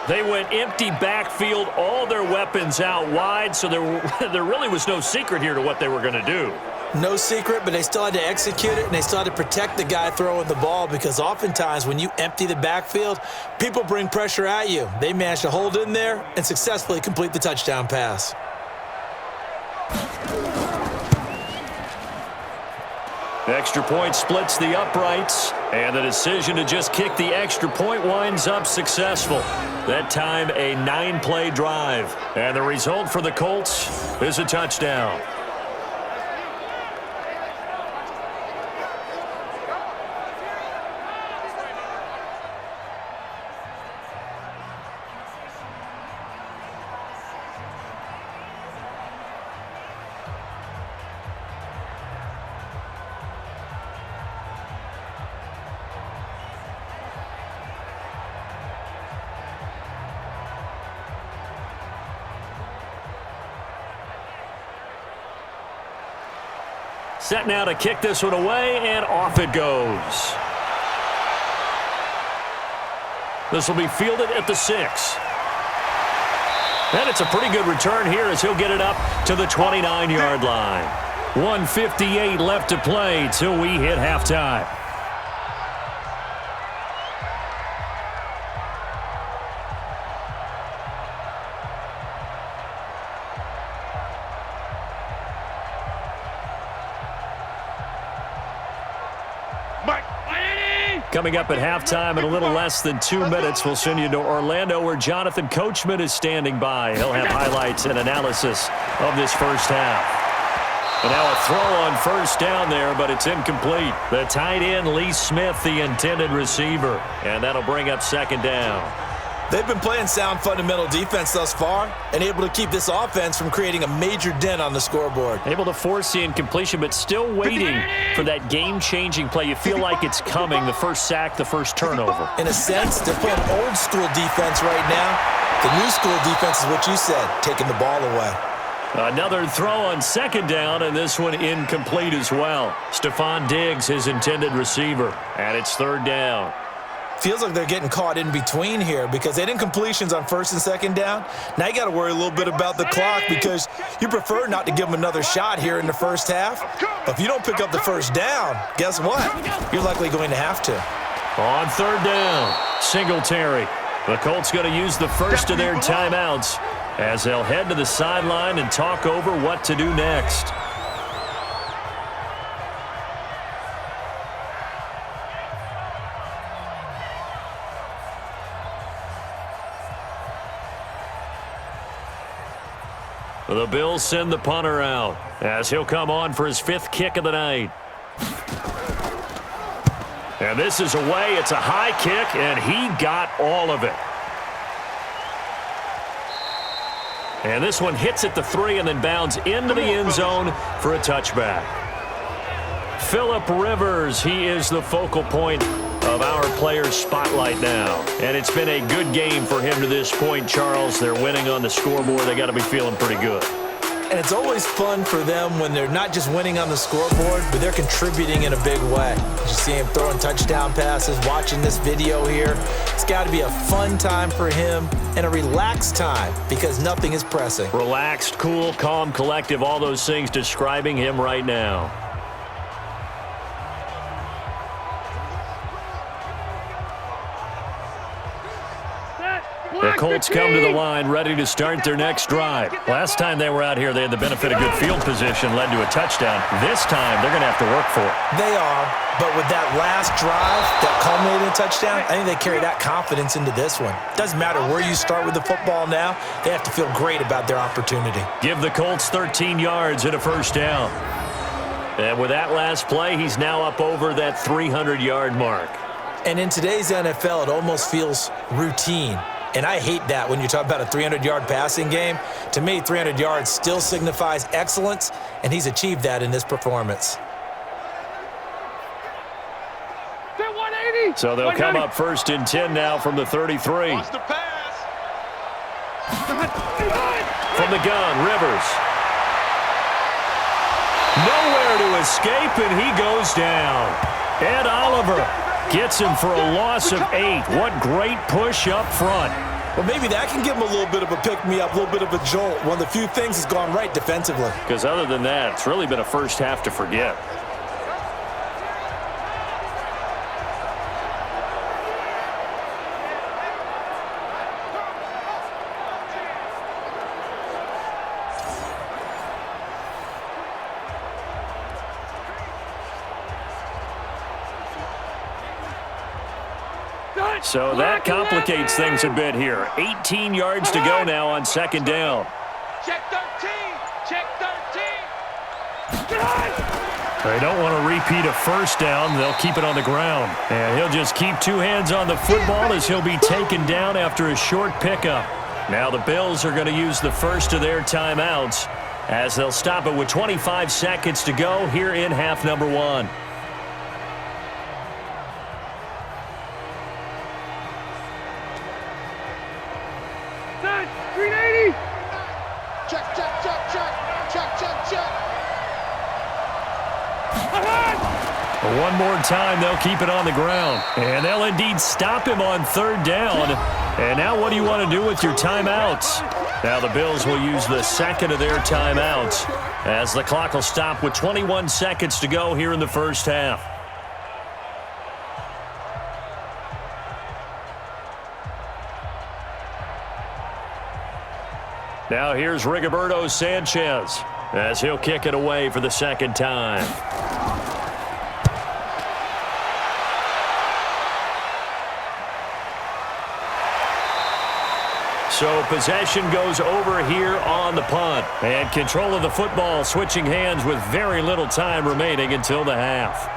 They went empty backfield, all their weapons out wide, so there really was no secret here to what they were going to do. No secret, but they still had to execute it, and they still had to protect the guy throwing the ball because oftentimes when you empty the backfield, people bring pressure at you. They managed to hold in there and successfully complete the touchdown pass. Extra point splits the uprights, and the decision to just kick the extra point winds up successful. That time, a 9-play drive. And the result for the Colts is a touchdown. Set now to kick this one away, and off it goes. This will be fielded at the 6. And it's a pretty good return here as he'll get it up to the 29-yard line. 1:58 left to play till we hit halftime. Coming up at halftime in a little less than 2 minutes, we'll send you to Orlando where Jonathan Coachman is standing by. He'll have highlights and analysis of this first half. And now a throw on first down there, but it's incomplete. The tight end, Lee Smith, the intended receiver. And that'll bring up second down. They've been playing sound fundamental defense thus far and able to keep this offense from creating a major dent on the scoreboard. Able to force the incompletion, but still waiting for that game-changing play. You feel like it's coming, the first sack, the first turnover. In a sense, they're playing old school defense right now. The new school defense is what you said, taking the ball away. Another throw on second down, and this one incomplete as well. Stephon Diggs, his intended receiver, and it's third down. Feels like they're getting caught in between here because they did incompletions on first and second down. Now you got to worry a little bit about the clock because you prefer not to give them another shot here in the first half. But if you don't pick up the first down, guess what? You're likely going to have to. On third down, Singletary. The Colts going to use the first of their timeouts as they'll head to the sideline and talk over what to do next. The Bills send the punter out as he'll come on for his fifth kick of the night. And this is away. It's a high kick, and he got all of it. And this one hits at the 3 and then bounds into the end zone for a touchback. Phillip Rivers, he is the focal point of our players' spotlight now. And it's been a good game for him to this point, Charles. They're winning on the scoreboard. They got to be feeling pretty good. And it's always fun for them when they're not just winning on the scoreboard, but they're contributing in a big way. You see him throwing touchdown passes, watching this video here. It's got to be a fun time for him and a relaxed time because nothing is pressing. Relaxed, cool, calm, collective, all those things describing him right now. The Colts come to the line ready to start their next drive. Last time they were out here, they had the benefit of good field position, led to a touchdown. This time, they're going to have to work for it. They are, but with that last drive that culminated in a touchdown, I think they carry that confidence into this one. Doesn't matter where you start with the football now, they have to feel great about their opportunity. Give the Colts 13 yards and a first down. And with that last play, he's now up over that 300-yard mark. And in today's NFL, it almost feels routine. And I hate that when you talk about a 300-yard passing game. To me, 300 yards still signifies excellence, and he's achieved that in this performance. So they'll come up first and 10 now from the 33. Wants to pass. From the gun, Rivers. Nowhere to escape, and he goes down. Ed Oliver gets him for a loss of 8. What great push up front. Well, maybe that can give him a little bit of a pick-me-up, a little bit of a jolt. One of the few things that's gone right defensively. Because other than that, it's really been a first half to forget. So that complicates things a bit here. 18 yards to go now on second down. Check 13. Check 13. They don't want to repeat a first down. They'll keep it on the ground. And he'll just keep two hands on the football as he'll be taken down after a short pickup. Now the Bills are going to use the first of their timeouts as they'll stop it with 25 seconds to go here in half number 1. One more time, they'll keep it on the ground. And they'll indeed stop him on third down. And now what do you want to do with your timeouts? Now the Bills will use the second of their timeouts as the clock will stop with 21 seconds to go here in the first half. Now here's Rigoberto Sanchez as he'll kick it away for the second time. So possession goes over here on the punt. And control of the football switching hands with very little time remaining until the half.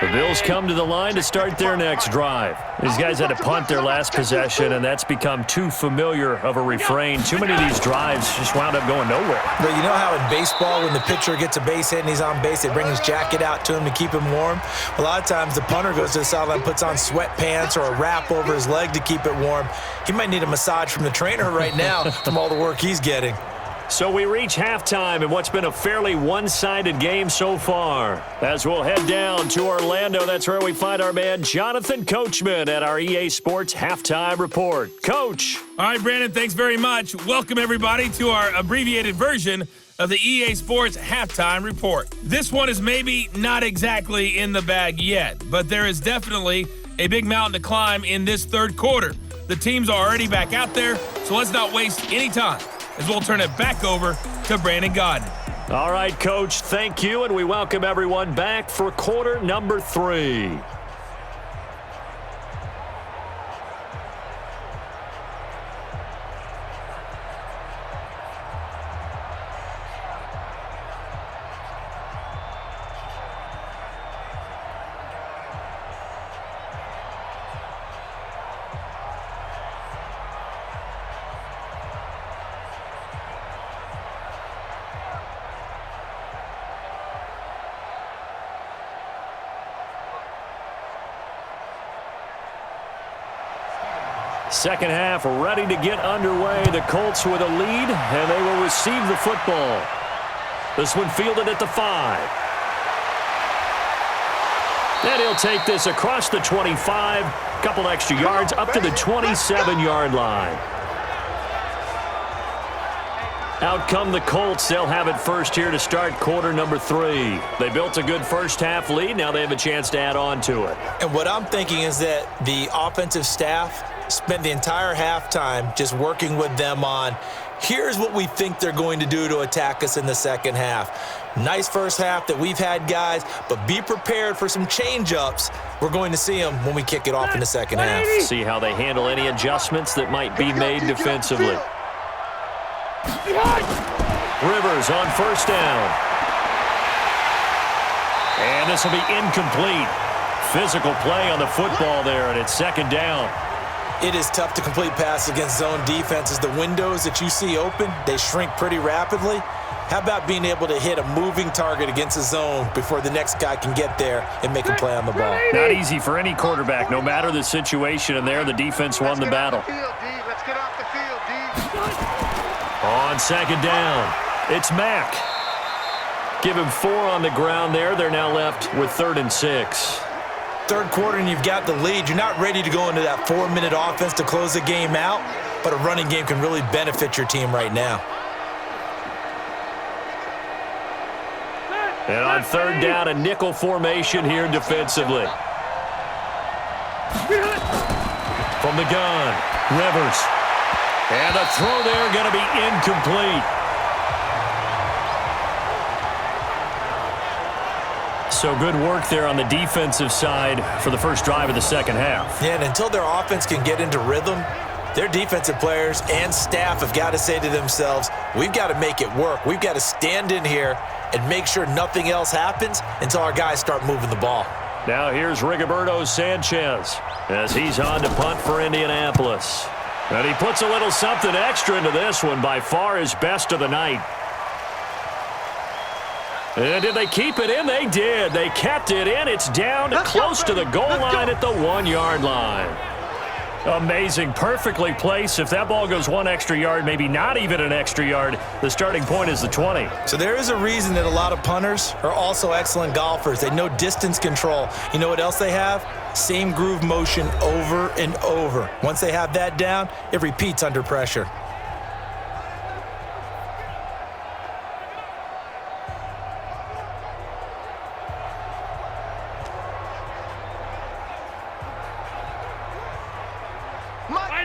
The Bills come to the line to start their next drive. These guys had to punt their last possession, and that's become too familiar of a refrain. Too many of these drives just wound up going nowhere. But you know how in baseball, when the pitcher gets a base hit and he's on base, they bring his jacket out to him to keep him warm? A lot of times the punter goes to the sideline, puts on sweatpants or a wrap over his leg to keep it warm. He might need a massage from the trainer right now from all the work he's getting. So we reach halftime in what's been a fairly one-sided game so far. As we'll head down to Orlando, that's where we find our man Jonathan Coachman at our EA Sports Halftime Report. Coach. All right, Brandon, thanks very much. Welcome, everybody, to our abbreviated version of the EA Sports Halftime Report. This one is maybe not exactly in the bag yet, but there is definitely a big mountain to climb in this third quarter. The teams are already back out there, so let's not waste any time, as we'll turn it back over to Brandon Godden. All right, Coach, thank you, and we welcome everyone back for quarter number 3. Second half ready to get underway. The Colts with a lead, and they will receive the football. This one fielded at the 5. And he'll take this across the 25, couple extra yards up to the 27-yard line. Out come the Colts. They'll have it first here to start quarter number 3. They built a good first half lead. Now they have a chance to add on to it. And what I'm thinking is that the offensive staff spent the entire halftime just working with them on, here's what we think they're going to do to attack us in the second half. Nice first half that we've had, guys, but be prepared for some change-ups. We're going to see them when we kick it off in the second half. See how they handle any adjustments that might be made defensively. Rivers on first down. And this will be incomplete. Physical play on the football there, and it's second down. It is tough to complete passes against zone defenses. The windows that you see open, they shrink pretty rapidly. How about being able to hit a moving target against a zone before the next guy can get there and make a play on the ball? Not easy for any quarterback, no matter the situation, and there the defense won the battle. Let's get off the field, D. On second down, it's Mack. Give him 4 on the ground there. They're now left with 3rd and 6. Third quarter and you've got the lead. You're not ready to go into that 4-minute offense to close the game out, but a running game can really benefit your team right now. And on third down, a nickel formation here defensively. From the gun, Rivers. And a throw there going to be incomplete. So good work there on the defensive side for the first drive of the second half. Yeah, and until their offense can get into rhythm, their defensive players and staff have got to say to themselves, we've got to make it work. We've got to stand in here and make sure nothing else happens until our guys start moving the ball. Now here's Rigoberto Sanchez as he's on to punt for Indianapolis. And he puts a little something extra into this one, by far his best of the night. And did they keep it in? They did. They kept it in. It's down close to the goal line at the 1-yard line. Amazing. Perfectly placed. If that ball goes 1 extra yard, maybe not even an extra yard, the starting point is the 20. So there is a reason that a lot of punters are also excellent golfers. They know distance control. You know what else they have? Same groove motion over and over. Once they have that down, it repeats under pressure.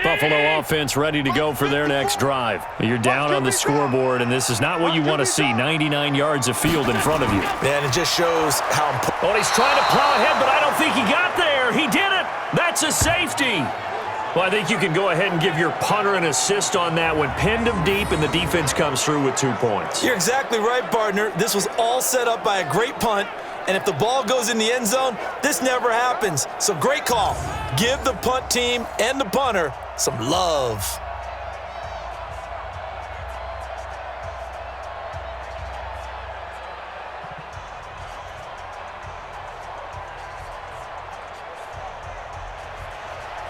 Buffalo offense ready to go for their next drive. You're down on the scoreboard, and this is not what you want to see. 99 yards of field in front of you. Man, it just shows how important. Oh, he's trying to plow ahead, but I don't think he got there. He did it. That's a safety. Well, I think you can go ahead and give your punter an assist on that one. Pinned him deep, and the defense comes through with 2 points. You're exactly right, partner. This was all set up by a great punt. And if the ball goes in the end zone, this never happens. So great call. Give the punt team and the punter some love.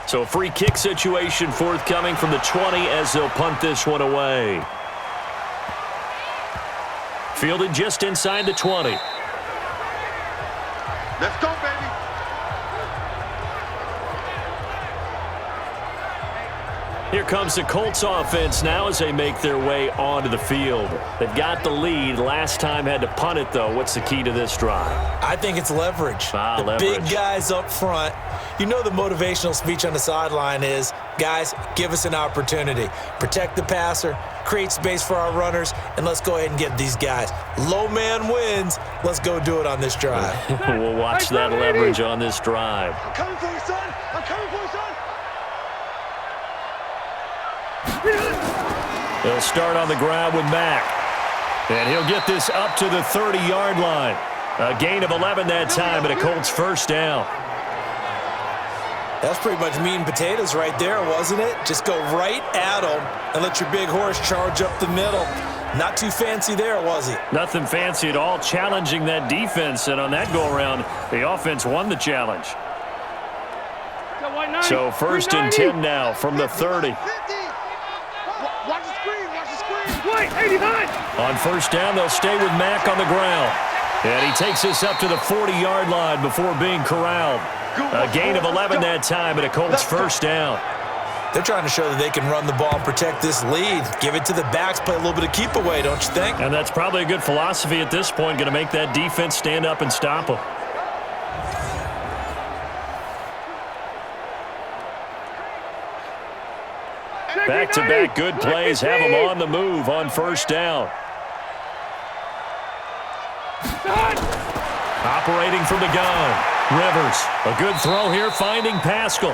So a free kick situation forthcoming from the 20 as they'll punt this one away. Fielded just inside the 20. Let's go, baby. Here comes the Colts offense now as they make their way onto the field. They've got the lead. Last time had to punt it, though. What's the key to this drive? I think it's leverage. Leverage. Big guys up front. You know the motivational speech on the sideline is, guys, give us an opportunity. Protect the passer, create space for our runners, and let's go ahead and get these guys. Low man wins. Let's go do it on this drive. We'll watch that leverage on this drive. I'm coming for you, son. I'm coming for you, son. They'll start on the ground with Mack. And he'll get this up to the 30-yard line. A gain of 11 that time, and a Colts first down. That's pretty much meat and potatoes right there, wasn't it? Just go right at them and let your big horse charge up the middle. Not too fancy there, was it? Nothing fancy at all, challenging that defense. And on that go-around, the offense won the challenge. So first and 10 now from the 30. 50. Watch the screen. Watch the screen. Wait, 89. On first down, they'll stay with Mack on the ground. And he takes this up to the 40-yard line before being corralled. A gain of 11 that time, and a Colts first down. They're trying to show that they can run the ball and protect this lead. Give it to the backs, play a little bit of keep away, don't you think? And that's probably a good philosophy at this point, going to make that defense stand up and stop them. Back-to-back good plays have them on the move on first down. Operating from the gun, Rivers. A good throw here, finding Pascal.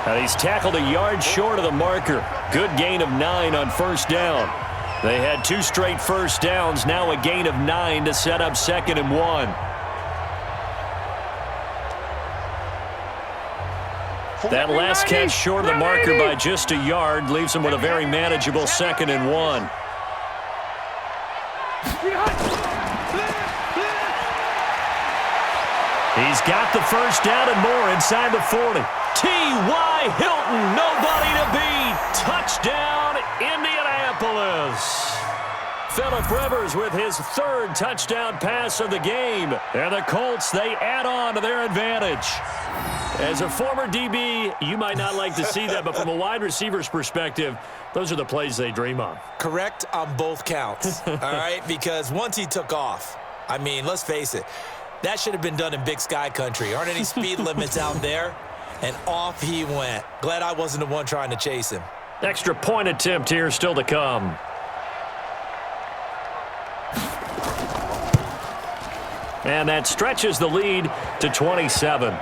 And he's tackled a yard short of the marker. Good gain of 9 on first down. They had 2 straight first downs, now a gain of 9 to set up 2nd and 1. That last catch short of the marker by just a yard leaves them with a very manageable 2nd and 1. He's got the first down and more inside the 40. T.Y. Hilton, nobody to beat. Touchdown, Indianapolis. Phillip Rivers with his 3rd touchdown pass of the game. And the Colts, they add on to their advantage. As a former DB, you might not like to see that, but from a wide receiver's perspective, those are the plays they dream of. Correct on both counts, all right? Because once he took off, I mean, let's face it, that should have been done in Big Sky country. Aren't any speed limits out there? And off he went. Glad I wasn't the one trying to chase him. Extra point attempt here still to come. And that stretches the lead to 27.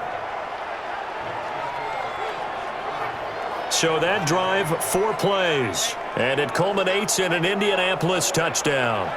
So that drive, 4 plays. And it culminates in an Indianapolis touchdown.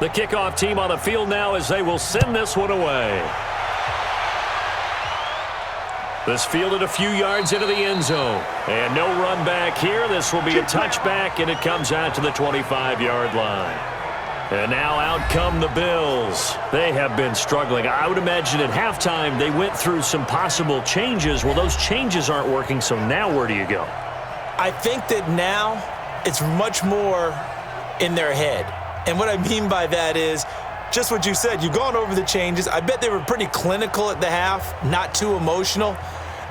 The kickoff team on the field now as they will send this one away. This fielded a few yards into the end zone. And no run back here. This will be a touchback, and it comes out to the 25-yard line. And now out come the Bills. They have been struggling. I would imagine at halftime they went through some possible changes. Well, those changes aren't working, so now where do you go? I think that now it's much more in their head. And what I mean by that is just what you said. You've gone over the changes. I bet they were pretty clinical at the half, not too emotional.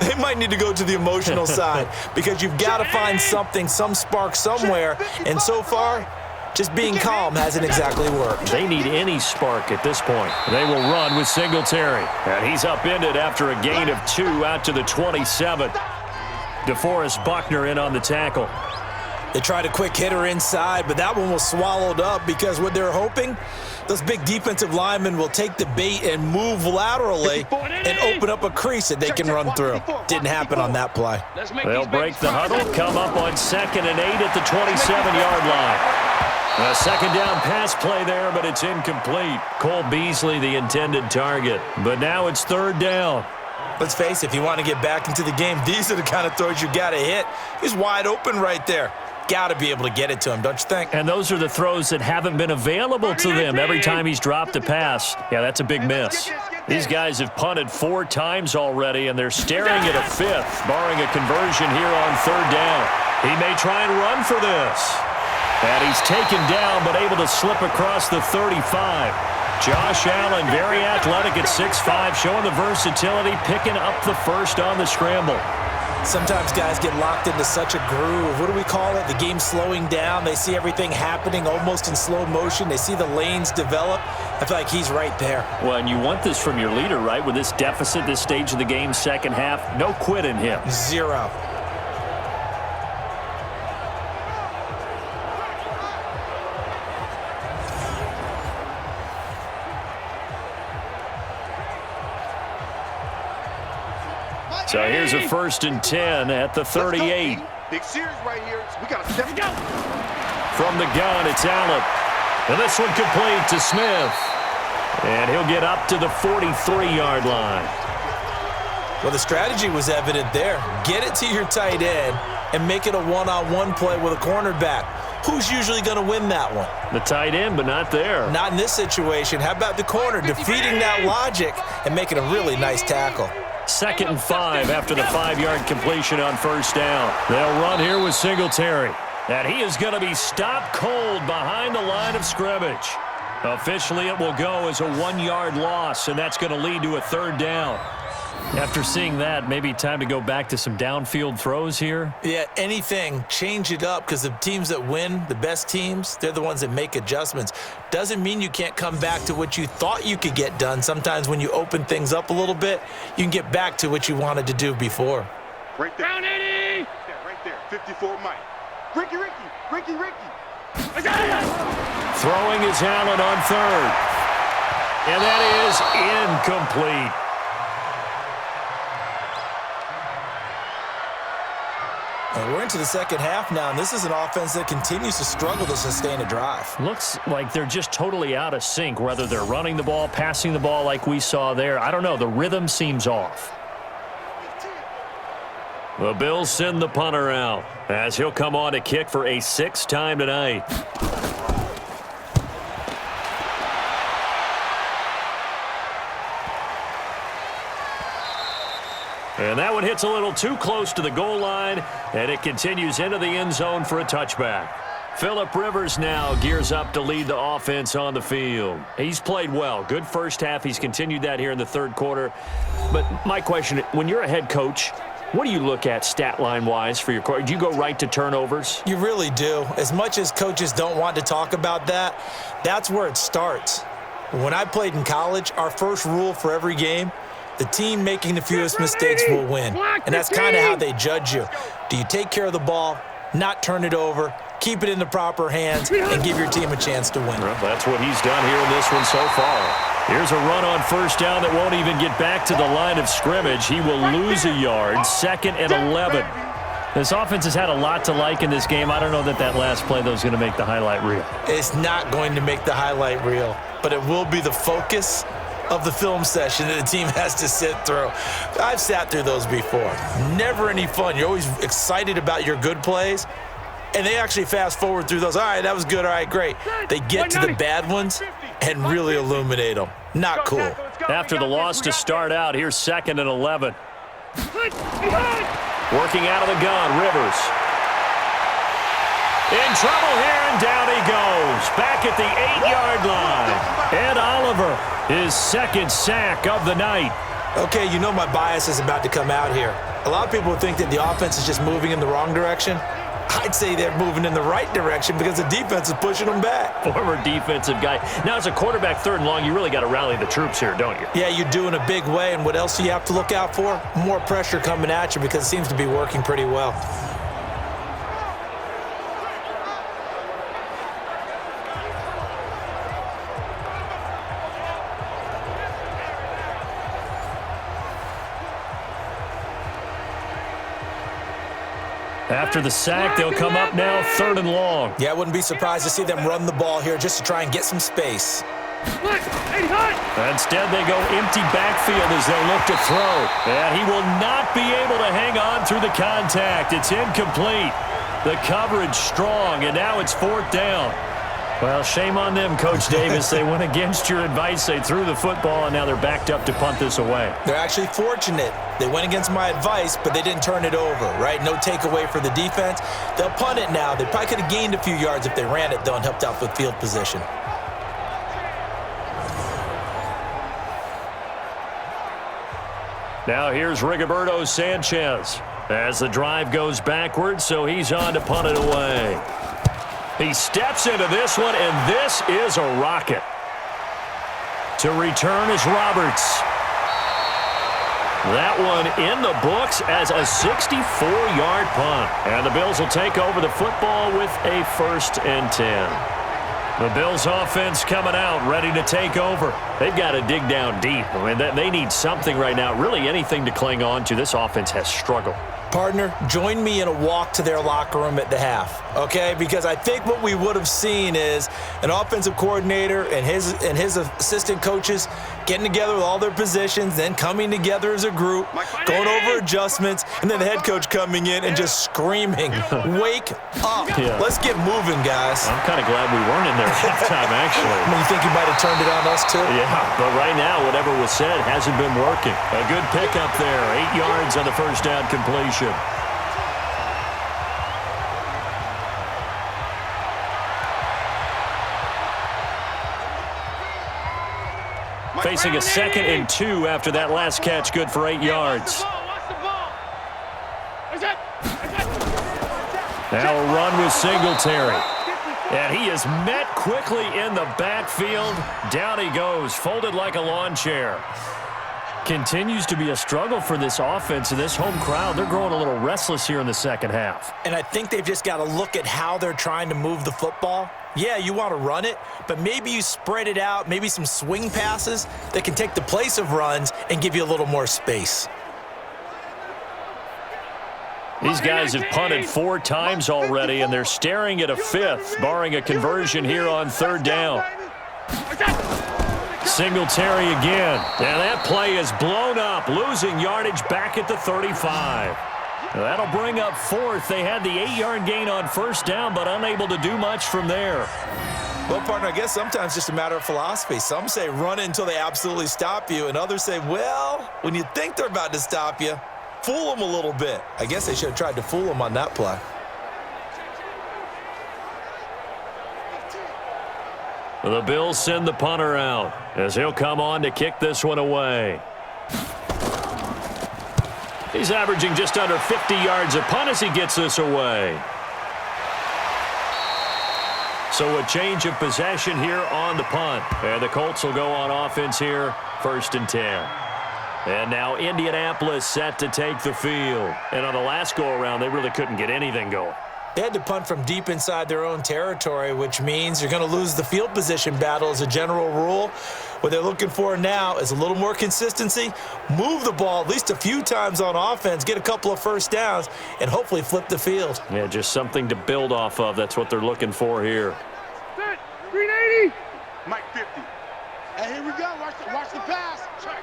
They might need to go to the emotional side because you've got to find something, some spark somewhere. And so far, just being calm hasn't exactly worked. They need any spark at this point. They will run with Singletary. And he's upended after a gain of 2 out to the 27. DeForest Buckner in on the tackle. They tried a quick hitter inside, but that one was swallowed up because what they're hoping, those big defensive linemen will take the bait and move laterally and open up a crease that they can run through. Didn't happen on that play. They'll break the huddle, come up on 2nd and 8 at the 27-yard line. A second down pass play there, but it's incomplete. Cole Beasley, the intended target. But now it's 3rd down. Let's face it, if you want to get back into the game, these are the kind of throws you got to hit. He's wide open right there. Got to be able to get it to him, don't you think? And those are the throws that haven't been available to them every time he's dropped a pass. Yeah, that's a big miss. These guys have punted 4 times already, and they're staring at a 5th, barring a conversion here on 3rd down. He may try and run for this. And he's taken down, but able to slip across the 35. Josh Allen, very athletic at 6'5", showing the versatility, picking up the first on the scramble. Sometimes guys get locked into such a groove. What do we call it? The game's slowing down. They see everything happening almost in slow motion. They see the lanes develop. I feel like he's right there. Well, and you want this from your leader, right? With this deficit, this stage of the game, second half, no quit in him. 0. So here's a 1st and 10 at the 38. Big series right here. We got to go. From the gun, it's Allen. And this one complete to Smith. And he'll get up to the 43-yard line. Well, the strategy was evident there. Get it to your tight end and make it a one-on-one play with a cornerback. Who's usually going to win that one? The tight end, but not there. Not in this situation. How about the corner defeating that logic and making a really nice tackle? 2nd and 5 after the 5-yard completion on 1st down. They'll run here with Singletary. And he is going to be stopped cold behind the line of scrimmage. Officially, it will go as a 1-yard loss, and that's going to lead to a 3rd down. After seeing that, maybe time to go back to some downfield throws here. Yeah, anything. Change it up because the teams that win, the best teams, they're the ones that make adjustments. Doesn't mean you can't come back to what you thought you could get done. Sometimes when you open things up a little bit, you can get back to what you wanted to do before. Right there. Down 80. Right there. 54 Mike. Ricky. Throwing is Allen on 3rd. And that is incomplete. And we're into the second half now, and this is an offense that continues to struggle to sustain a drive. Looks like they're just totally out of sync, whether they're running the ball, passing the ball like we saw there. I don't know. The rhythm seems off. The Bills send the punter out as he'll come on to kick for a 6th time tonight. And that one hits a little too close to the goal line, and it continues into the end zone for a touchback. Phillip Rivers now gears up to lead the offense on the field. He's played well. Good first half. He's continued that here in the 3rd quarter. But my question, when you're a head coach, what do you look at stat line-wise for your coach? Do you go right to turnovers? You really do. As much as coaches don't want to talk about that, that's where it starts. When I played in college, our first rule for every game, the team making the fewest mistakes will win. And that's kind of how they judge you. Do you take care of the ball, not turn it over, keep it in the proper hands, and give your team a chance to win? Well, that's what he's done here in this one so far. Here's a run on 1st down that won't even get back to the line of scrimmage. He will lose a yard, 2nd and 11. This offense has had a lot to like in this game. I don't know that last play, though, is going to make the highlight reel. It's not going to make the highlight reel, but it will be the focus of the film session that the team has to sit through. I've sat through those before. Never any fun. You're always excited about your good plays, and they actually fast forward through those. All right, that was good. All right, great. They get to the bad ones and really illuminate them. Not cool. After the loss to start out, here's 2nd and 11. Working out of the gun, Rivers. In trouble here, and down he goes. Back at the 8-yard line. Ed Oliver, his 2nd sack of the night. Okay, you know my bias is about to come out here. A lot of people think that the offense is just moving in the wrong direction. I'd say they're moving in the right direction because the defense is pushing them back. Former defensive guy. Now, as a quarterback 3rd and long, you really got to rally the troops here, don't you? Yeah, you do in a big way. And what else do you have to look out for? More pressure coming at you because it seems to be working pretty well. After the sack, they'll come up now 3rd and long. Yeah, I wouldn't be surprised to see them run the ball here just to try and get some space. Instead, they go empty backfield as they look to throw. And he will not be able to hang on through the contact. It's incomplete. The coverage strong, and now it's 4th down. Well, shame on them, Coach Davis. They went against your advice. They threw the football, and now they're backed up to punt this away. They're actually fortunate. They went against my advice, but they didn't turn it over, right? No takeaway for the defense. They'll punt it now. They probably could have gained a few yards if they ran it, though, and helped out with field position. Now here's Rigoberto Sanchez as the drive goes backwards, so he's on to punt it away. He steps into this one, and this is a rocket. To return is Roberts. That one in the books as a 64-yard punt. And the Bills will take over the football with a 1st and 10. The Bills offense coming out, ready to take over. They've got to dig down deep. I mean, they need something right now, really anything to cling on to. This offense has struggled. Partner, join me in a walk to their locker room at the half, okay? Because I think what we would have seen is an offensive coordinator and his assistant coaches getting together with all their positions, then coming together as a group, going over adjustments, and then the head coach coming in and just screaming, "Wake up. Yeah. Let's get moving, guys." I'm kind of glad we weren't in there at halftime, actually. You think you might have turned it on us, too? Yeah, but right now, whatever was said hasn't been working. A good pickup there, 8 yards on the 1st down completion. Facing a 2nd and 2 after that last catch, good for 8 yards. Now a run with Singletary. And he is met quickly in the backfield. Down he goes, folded like a lawn chair. Continues to be a struggle for this offense and this home crowd. They're growing a little restless here in the 2nd half. And I think they've just got to look at how they're trying to move the football. Yeah, you want to run it, but maybe you spread it out, maybe some swing passes that can take the place of runs and give you a little more space. These guys have punted 4 times already, and they're staring at a 5th, barring a conversion here on 3rd down. Singletary again, and that play is blown up, losing yardage back at the 35. That'll bring up 4th. They had the 8-yard gain on 1st down, but unable to do much from there. Well, partner, I guess sometimes it's just a matter of philosophy. Some say run it until they absolutely stop you, and others say, well, when you think they're about to stop you, fool them a little bit. I guess they should have tried to fool them on that play. The Bills send the punter out as he'll come on to kick this one away. He's averaging just under 50 yards a punt as he gets this away. So a change of possession here on the punt. And the Colts will go on offense here, 1st and 10. And now Indianapolis set to take the field. And on the last go-around, they really couldn't get anything going. They had to punt from deep inside their own territory, which means you're going to lose the field position battle as a general rule. What they're looking for now is a little more consistency, move the ball at least a few times on offense, get a couple of first downs, and hopefully flip the field. Yeah, just something to build off of. That's what they're looking for here. Set. 380. Mike 50. And here we go. Watch the pass.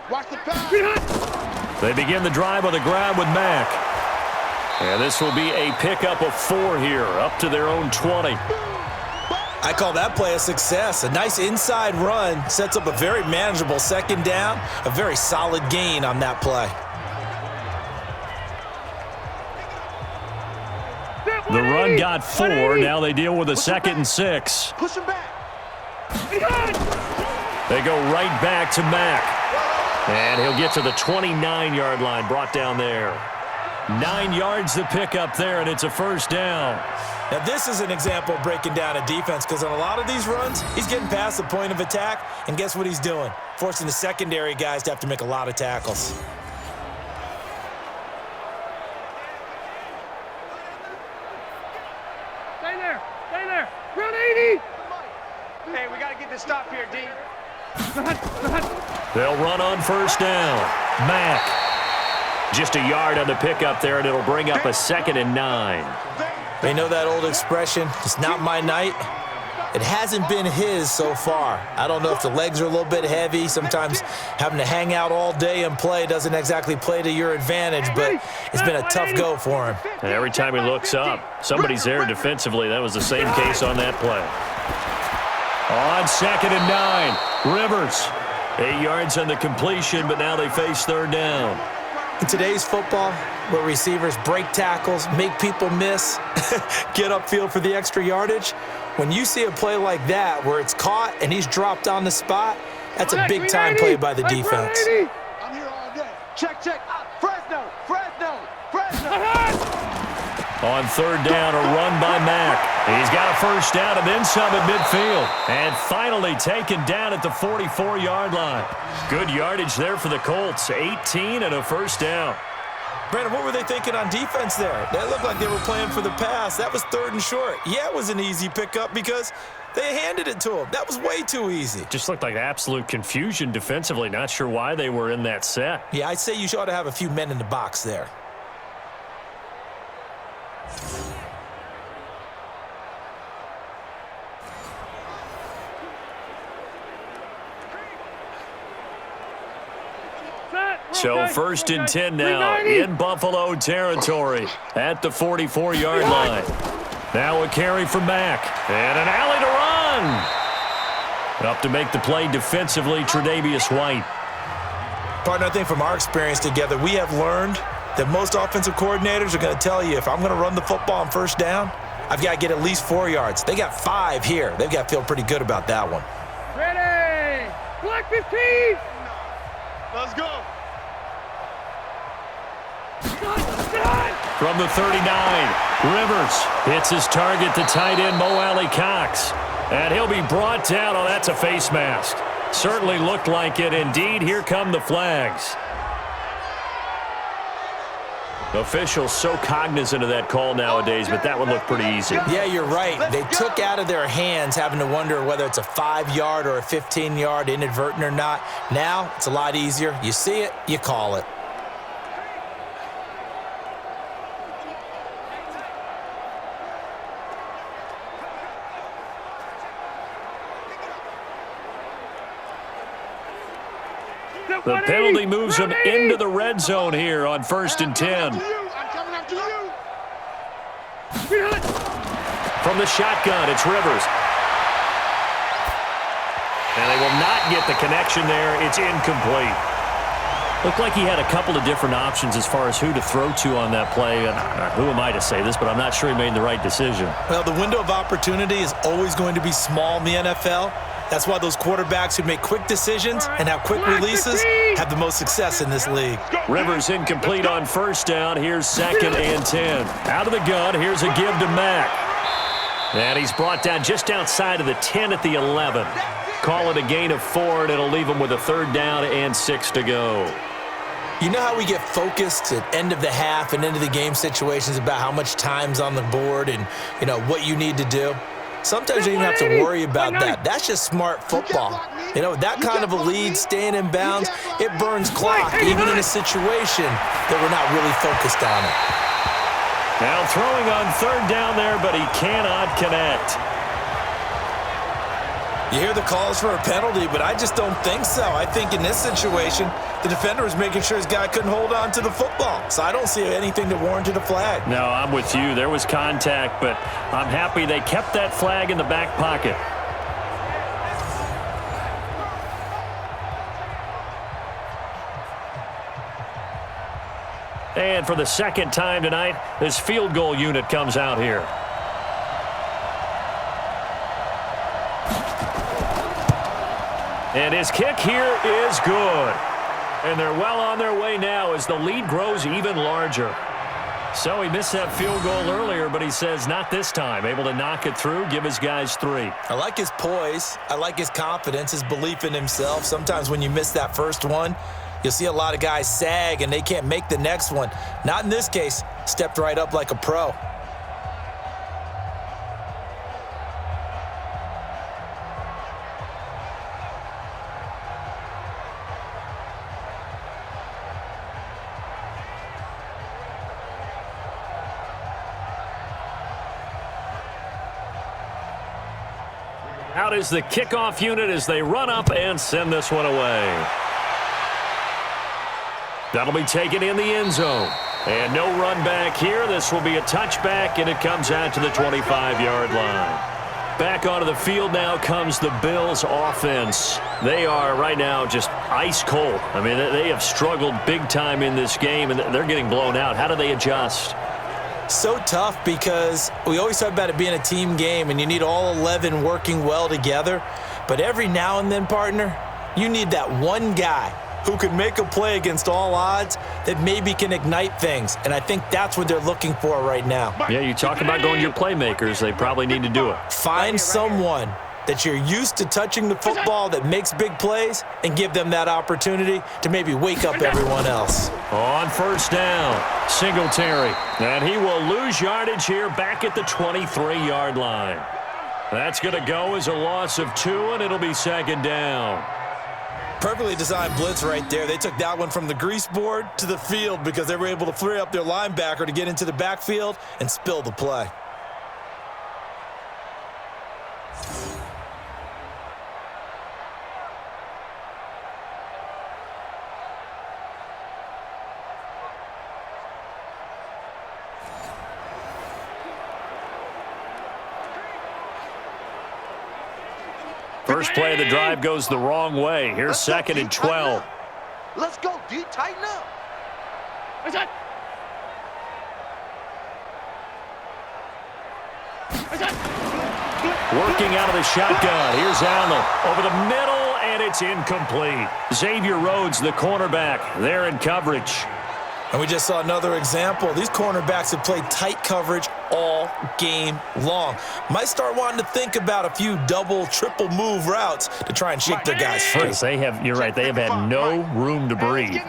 Watch the pass. They begin the drive on the ground with Mack. And this will be a pickup of 4 here, up to their own 20. I call that play a success. A nice inside run sets up a very manageable second down, a very solid gain on that play. The run got 4. Now they deal with a 2nd and 6. Push him back. They go right back to Mack. And he'll get to the 29-yard line, brought down there. 9 yards to pick up there, and it's a first down. Now, this is an example of breaking down a defense because on a lot of these runs, he's getting past the point of attack, and guess what he's doing? Forcing the secondary guys to have to make a lot of tackles. Stay there. Stay there. Round 80. Hey, we got to get this stop here, D. They'll run on first down. Mack. Just a yard on the pickup there, and it'll bring up a 2nd and 9. They know that old expression, it's not my night. It hasn't been his so far. I don't know if the legs are a little bit heavy. Sometimes having to hang out all day and play doesn't exactly play to your advantage, but it's been a tough go for him. And every time he looks up, somebody's there defensively. That was the same case on that play. On 2nd and 9, Rivers. 8 yards on the completion, but now they face third down. In today's football, where receivers break tackles, make people miss, get upfield for the extra yardage, when you see a play like that where it's caught and he's dropped on the spot, that's a big-time play by the defense. I'm here all day. Check. Fresno. On third down, a run by Mack. He's got a first down and then some at midfield. And finally taken down at the 44-yard line. Good yardage there for the Colts. 18 and a first down. Brandon, what were they thinking on defense there? That looked like they were playing for the pass. That was 3rd and short. Yeah, it was an easy pickup because they handed it to him. That was way too easy. Just looked like absolute confusion defensively. Not sure why they were in that set. Yeah, I'd say you ought to have a few men in the box there. So 1st and 10 now in Buffalo territory at the 44-yard line. Now a carry for Mack. And an alley to run. Up to make the play defensively, Tre'Davious White. Partner, I think from our experience together, we have learned that most offensive coordinators are going to tell you if I'm going to run the football on first down, I've got to get at least 4 yards. They got 5 here. They've got to feel pretty good about that one. Ready. Black 15. Let's go. From the 39, Rivers hits his target, the tight end, Mo Alley Cox. And he'll be brought down. Oh, that's a face mask. Certainly looked like it. Indeed, here come the flags. Officials so cognizant of that call nowadays, but that one looked pretty easy. Yeah, you're right. They took out of their hands having to wonder whether it's a 5-yard or a 15-yard inadvertent or not. Now, it's a lot easier. You see it, you call it. The penalty moves him into the red zone here on 1st and 10. I'm coming after you. From the shotgun, it's Rivers. And they will not get the connection there. It's incomplete. Looked like he had a couple of different options as far as who to throw to on that play. And who am I to say this, but I'm not sure he made the right decision. Well, the window of opportunity is always going to be small in the NFL. That's why those quarterbacks who make quick decisions and have quick releases have the most success in this league. Rivers incomplete on first down. Here's 2nd and 10. Out of the gun, here's a give to Mack. And he's brought down just outside of the 10 at the 11. Call it a gain of 4, and it'll leave him with a 3rd down and 6 to go. You know how we get focused at end of the half and into the game situations about how much time's on the board and, what you need to do? Sometimes you don't even have to worry about that. That's just smart football. That kind of a lead, staying in bounds, it burns clock, even in a situation that we're not really focused on it. Now throwing on third down there, but he cannot connect. You hear the calls for a penalty, but I just don't think so. I think in this situation, the defender was making sure his guy couldn't hold on to the football. So I don't see anything that warranted a flag. No, I'm with you. There was contact, but I'm happy they kept that flag in the back pocket. And for the second time tonight, this field goal unit comes out here. And his kick here is good. And they're well on their way now as the lead grows even larger. So he missed that field goal earlier, but he says not this time. Able to knock it through, give his guys 3. I like his poise. I like his confidence, his belief in himself. Sometimes when you miss that first one, you'll see a lot of guys sag and they can't make the next one. Not in this case. Stepped right up like a pro. Out is the kickoff unit as they run up and send this one away. That'll be taken in the end zone. And no run back here. This will be a touchback, and it comes out to the 25-yard line. Back onto the field now comes the Bills offense. They are right now just ice cold. I mean, they have struggled big time in this game, and they're getting blown out. How do they adjust? So tough because we always talk about it being a team game and you need all 11 working well together. But every now and then, partner, you need that one guy who can make a play against all odds that maybe can ignite things. And I think that's what they're looking for right now. Yeah, you talk about going to your playmakers. They probably need to do it. Find someone that you're used to touching the football that makes big plays and give them that opportunity to maybe wake up everyone else. On first down, Singletary. And he will lose yardage here back at the 23-yard line. That's going to go as a loss of 2, and it'll be second down. Perfectly designed blitz right there. They took that one from the grease board to the field because they were able to free up their linebacker to get into the backfield and spill the play. First play of the drive goes the wrong way. Here's second and 12. Let's go, D. Tighten up. Working out of the shotgun. Here's Allen over the middle, and it's incomplete. Xavier Rhodes, the cornerback, there in coverage. And we just saw another example. These cornerbacks have played tight coverage all game long. Might start wanting to think about a few double, triple move routes to try and shake their guys free. You're right, they have had no room to breathe.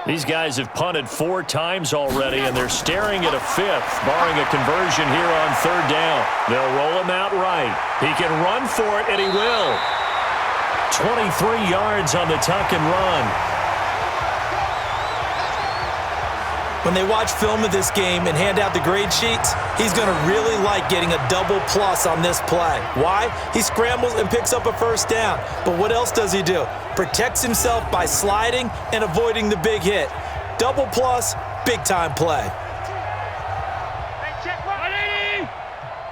These guys have punted 4 times already, and they're staring at a 5th, barring a conversion here on third down. They'll roll him out right. He can run for it, and he will. 23 yards on the tuck and run. When they watch film of this game and hand out the grade sheets, he's going to really like getting a double plus on this play. Why? He scrambles and picks up a first down. But what else does he do? Protects himself by sliding and avoiding the big hit. Double plus, big-time play. Hey, check 180.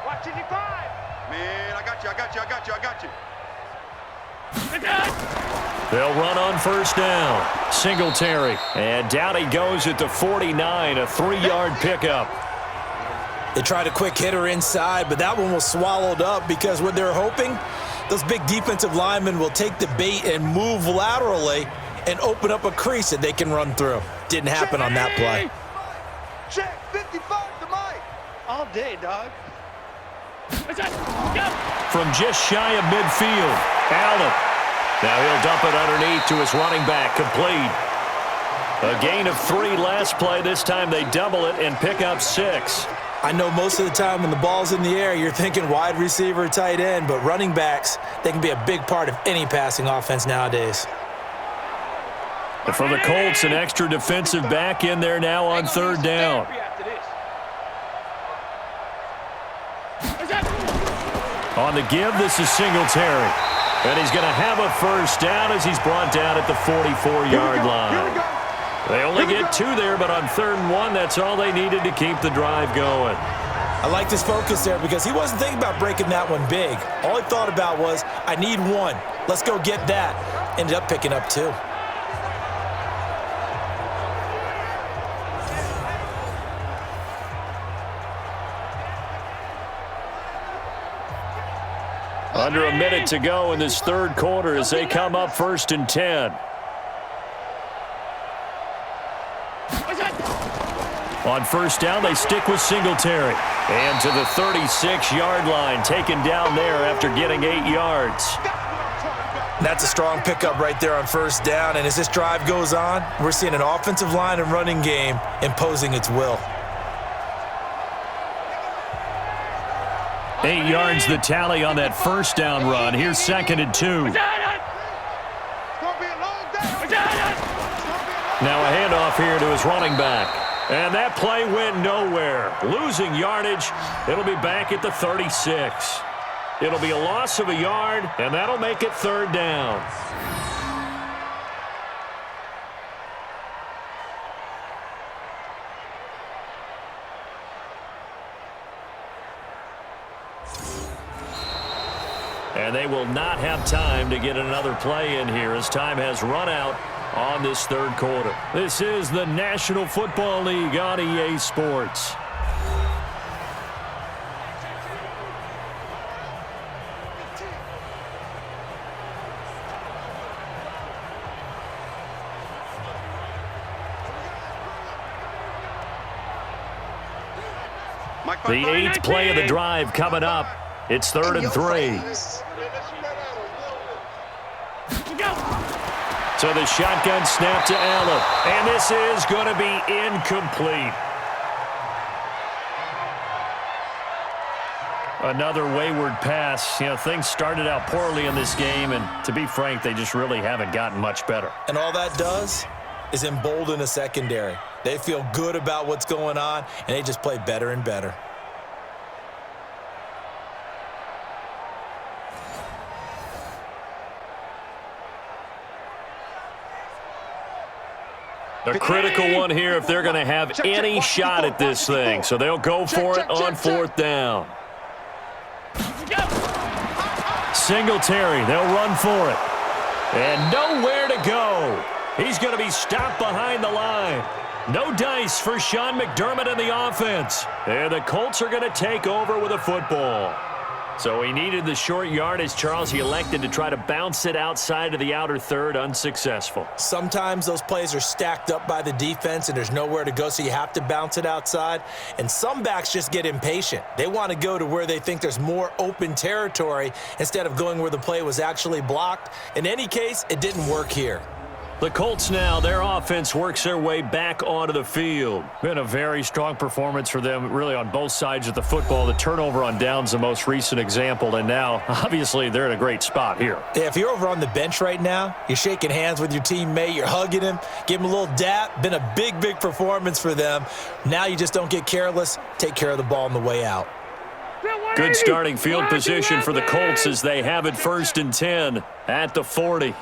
Watch 85. Man, I got you. They'll run on first down. Singletary. And down he goes at the 49, a 3-yard pickup. They tried a quick hitter inside, but that one was swallowed up because what they're hoping, those big defensive linemen will take the bait and move laterally and open up a crease that they can run through. Didn't happen on that play. Check 55 to Mike. All day, dog. From just shy of midfield, Allen. Now he'll dump it underneath to his running back, complete. A gain of 3 last play. This time they double it and pick up 6. I know most of the time when the ball's in the air, you're thinking wide receiver, tight end, but running backs, they can be a big part of any passing offense nowadays. And for the Colts, an extra defensive back in there now on 3rd down. On the give, this is Singletary. And he's going to have a 1st down as he's brought down at the 44-yard line. They only get 2 there, but on 3rd and 1, that's all they needed to keep the drive going. I liked his focus there because he wasn't thinking about breaking that one big. All he thought about was, I need 1. Let's go get that. Ended up picking up 2. Under a minute to go in this 3rd quarter as they come up 1st and 10. On 1st down, they stick with Singletary. And to the 36-yard line, taken down there after getting 8 yards. That's a strong pickup right there on 1st down. And as this drive goes on, we're seeing an offensive line and running game imposing its will. 8 yards the tally on that 1st down run. Here's 2nd and 2. Now a handoff here to his running back. And that play went nowhere. Losing yardage. It'll be back at the 36. It'll be a loss of a yard, and that'll make it 3rd down. And they will not have time to get another play in here as time has run out on this 3rd quarter. This is the National Football League on EA Sports. The 8th play of the drive coming up. It's 3rd and 3. So the shotgun snap to Allen. And this is going to be incomplete. Another wayward pass. You know, things started out poorly in this game, and to be frank, they just really haven't gotten much better. And all that does is embolden a secondary. They feel good about what's going on, and they just play better and better. A critical one here if they're going to have any shot at this thing. So they'll go for it on 4th down. Singletary, they'll run for it. And nowhere to go. He's going to be stopped behind the line. No dice for Sean McDermott in the offense. And the Colts are going to take over with a football. So he needed the short yardage, Charles. He elected to try to bounce it outside of the outer 3rd, unsuccessful. Sometimes those plays are stacked up by the defense and there's nowhere to go, so you have to bounce it outside. And some backs just get impatient. They want to go to where they think there's more open territory instead of going where the play was actually blocked. In any case, it didn't work here. The Colts now, their offense works their way back onto the field. Been a very strong performance for them, really on both sides of the football. The turnover on downs the most recent example, and now, obviously, they're in a great spot here. Yeah, if you're over on the bench right now, you're shaking hands with your teammate, you're hugging him, give him a little dap. Been a big, big performance for them. Now you just don't get careless. Take care of the ball on the way out. Good starting field position for the Colts as they have it 1st and 10 at the 40.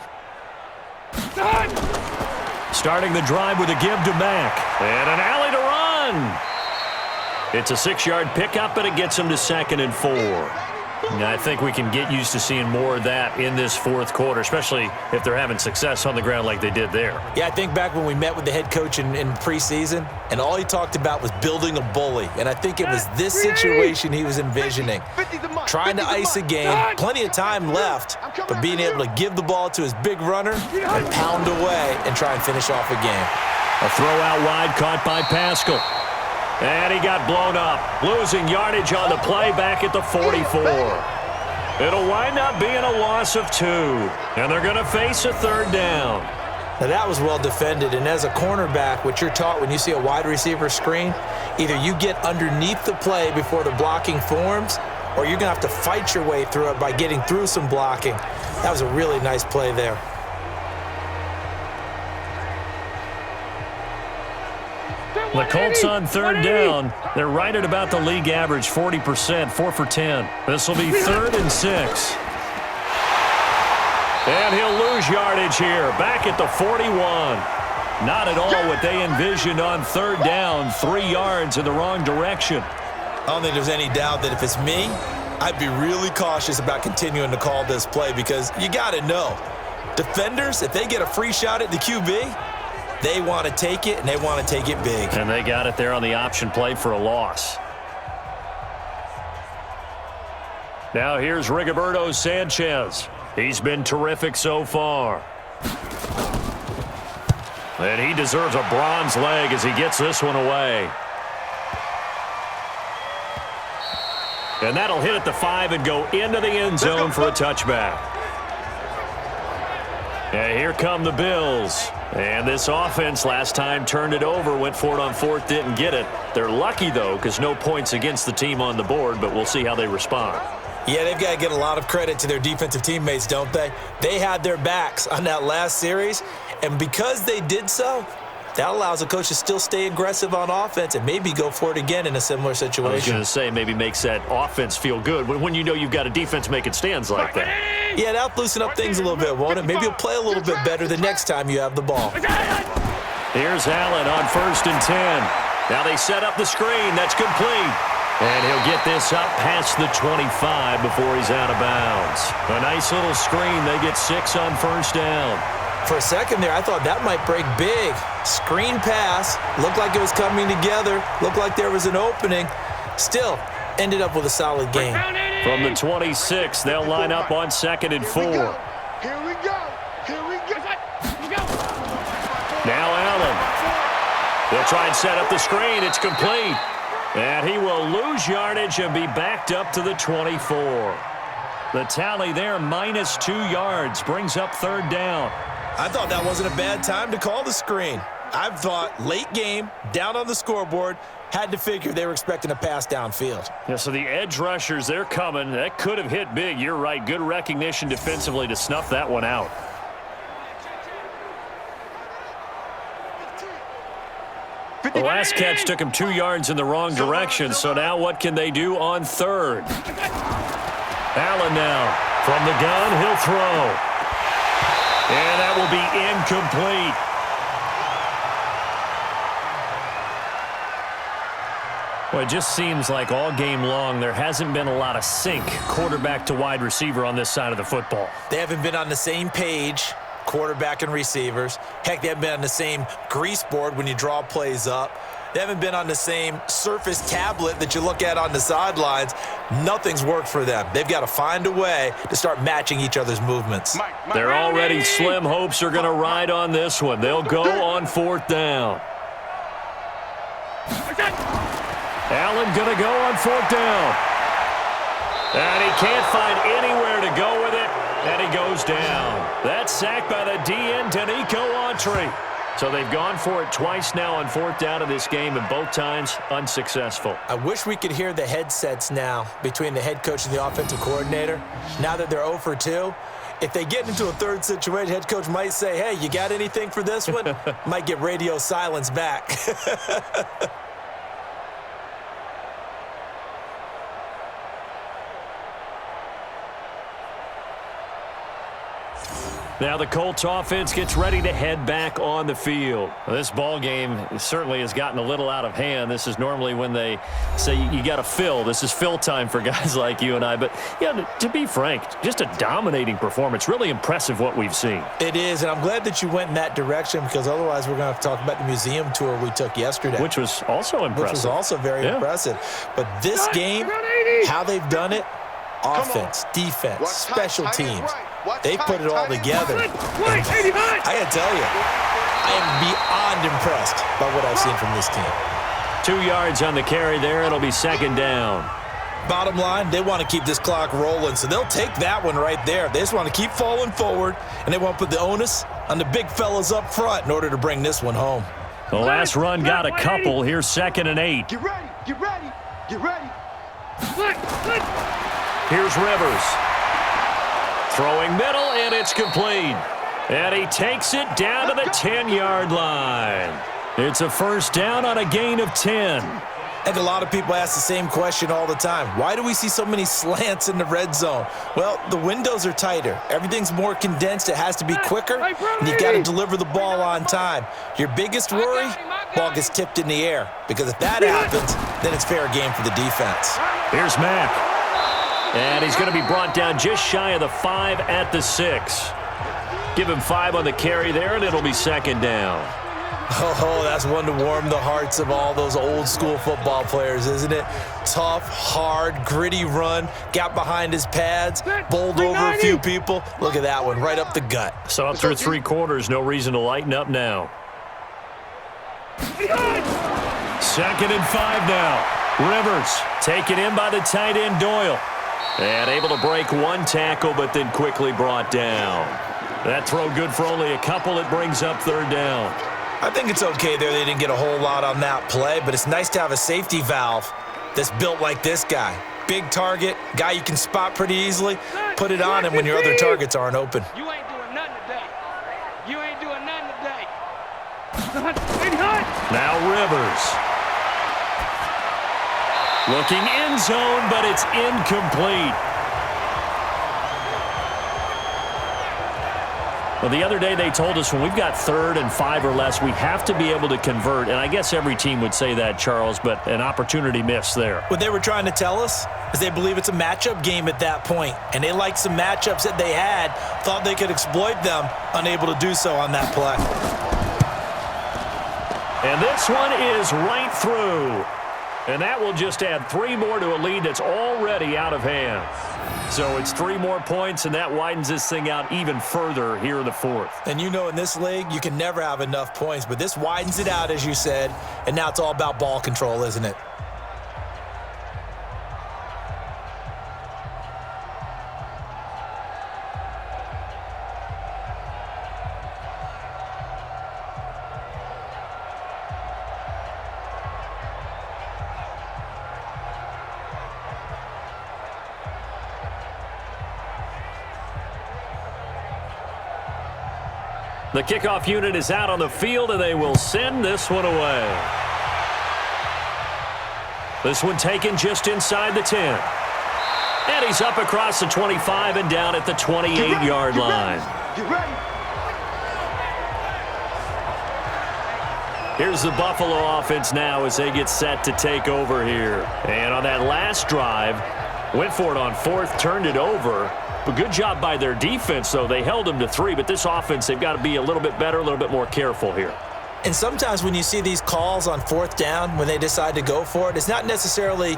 Starting the drive with a give to Mack. And an alley to run. It's a 6-yard pickup, but it gets him to 2nd and 4. Now, I think we can get used to seeing more of that in this 4th quarter, especially if they're having success on the ground like they did there. Yeah, I think back when we met with the head coach in preseason, and all he talked about was building a bully. And I think it was this situation he was envisioning. Trying to ice a game, plenty of time left, but being able to give the ball to his big runner and pound away and try and finish off a game. A throw out wide caught by Pascal. And he got blown up, losing yardage on the play back at the 44. It'll wind up being a loss of 2, and they're going to face a 3rd down. Now that was well defended, and as a cornerback, what you're taught when you see a wide receiver screen, either you get underneath the play before the blocking forms, or you're going to have to fight your way through it by getting through some blocking. That was a really nice play there. The Colts on third down. They're right at about the league average, 40%, 4 for 10. This will be 3rd and 6. And he'll lose yardage here, back at the 41. Not at all what they envisioned on third down, 3 yards in the wrong direction. I don't think there's any doubt that if it's me, I'd be really cautious about continuing to call this play because you got to know, defenders, if they get a free shot at the QB, they want to take it, and they want to take it big. And they got it there on the option play for a loss. Now here's Rigoberto Sanchez. He's been terrific so far. And he deserves a bronze leg as he gets this one away. And that'll hit at the 5 and go into the end zone for a touchback. And here come the Bills. And this offense last time turned it over, went for it on 4th, didn't get it. They're lucky, though, because no points against the team on the board, but we'll see how they respond. Yeah, they've got to get a lot of credit to their defensive teammates, don't they? They had their backs on that last series, and because they did so, that allows a coach to still stay aggressive on offense and maybe go for it again in a similar situation. I was going to say, maybe makes that offense feel good when you know you've got a defense making stands like that. Yeah, that'll loosen up things a little bit, won't it? Maybe you'll play a little bit better the next time you have the ball. Here's Allen on 1st and 10. Now they set up the screen. That's complete. And he'll get this up past the 25 before he's out of bounds. A nice little screen. They get 6 on 1st down. For a second there, I thought that might break big. Screen pass. Looked like it was coming together. Looked like there was an opening. Still, ended up with a solid game. From the 26, they'll line up on 2nd and 4. Here we go. Here we go. Now Allen. They'll try and set up the screen. It's complete. And he will lose yardage and be backed up to the 24. The tally there, minus 2 yards, brings up 3rd down. I thought that wasn't a bad time to call the screen. I thought late game, down on the scoreboard, had to figure they were expecting a pass downfield. Yeah, so the edge rushers, they're coming. That could have hit big. You're right. Good recognition defensively to snuff that one out. The last catch took him 2 yards in the wrong direction, so now what can they do on 3rd? Allen now from the gun, he'll throw. And that will be incomplete. Well, it just seems like all game long there hasn't been a lot of sync quarterback to wide receiver on this side of the football. They haven't been on the same page, quarterback and receivers. Heck, they haven't been on the same grease board when you draw plays up. They haven't been on the same Surface tablet that you look at on the sidelines. Nothing's worked for them. They've got to find a way to start matching each other's movements. They're already slim hopes are going to ride on this one. They'll go on 4th down. Allen going to go on 4th down. And he can't find anywhere to go with it, and he goes down. That's sacked by the DN, Danico Autry. So they've gone for it twice now on 4th down in this game, and both times unsuccessful. I wish we could hear the headsets now between the head coach and the offensive coordinator. Now that they're 0 for 2, if they get into a 3rd situation, head coach might say, hey, you got anything for this one? Might get radio silence back. Now the Colts offense gets ready to head back on the field. This ball game certainly has gotten a little out of hand. This is normally when they say you got to fill. This is fill time for guys like you and I. But, yeah, to be frank, just a dominating performance. Really impressive what we've seen. It is, and I'm glad that you went in that direction because otherwise we're going to have to talk about the museum tour we took yesterday. Which was also impressive. Which was also very impressive. But this game, how they've done it, offense, defense, special teams, they put it all together. I got to tell you, I am beyond impressed by what I've seen from this team. 2 yards on the carry there. It'll be 2nd down. bottom line, they want to keep this clock rolling, so they'll take that one right there. They just want to keep falling forward, and they want to put the onus on the big fellas up front in order to bring this one home. The last run got a couple. Here's 2nd and 8. Get ready, get ready, get ready. Here's Rivers. Throwing middle, and it's complete. And he takes it down to the 10-yard line. It's a first down on a gain of 10. I think a lot of people ask the same question all the time. Why do we see so many slants in the red zone? Well, the windows are tighter. Everything's more condensed. It has to be quicker, and you got to deliver the ball on time. Your biggest worry, ball gets tipped in the air, because if that happens, then it's fair game for the defense. Here's Mack. And he's going to be brought down just shy of the 5 at the 6. Give him 5 on the carry there, and it'll be 2nd down. Oh, that's one to warm the hearts of all those old-school football players, isn't it? Tough, hard, gritty run, got behind his pads, bowled over a few people. Look at that one, right up the gut. So up through 3 quarters, no reason to lighten up now. 2nd and 5 now. Rivers taken in by the tight end Doyle. And able to break one tackle, but then quickly brought down. That throw good for only a couple. It brings up 3rd down. I think it's okay there. They didn't get a whole lot on that play, but it's nice to have a safety valve that's built like this guy. Big target, guy you can spot pretty easily. Put it on him when your other targets aren't open. You ain't doing nothing today. You ain't doing nothing today. Now Rivers. Looking end zone, but it's incomplete. Well, the other day they told us when we've got 3rd and 5 or less, we have to be able to convert. And I guess every team would say that, Charles, but an opportunity missed there. What they were trying to tell us is they believe it's a matchup game at that point, and they liked some matchups that they had, thought they could exploit them, unable to do so on that play. And this one is right through. And that will just add 3 more to a lead that's already out of hand. So it's 3 more points, and that widens this thing out even further here in the 4th. And you know in this league, you can never have enough points, but this widens it out, as you said, and now it's all about ball control, isn't it? The kickoff unit is out on the field, and they will send this one away. This one taken just inside the 10. And he's up across the 25 and down at the 28-yard line. Get ready. Here's the Buffalo offense now as they get set to take over here. And on that last drive, went for it on 4th, turned it over. But good job by their defense, though. They held them to 3, but this offense, they've got to be a little bit better, a little bit more careful here. And sometimes when you see these calls on 4th down, when they decide to go for it, it's not necessarily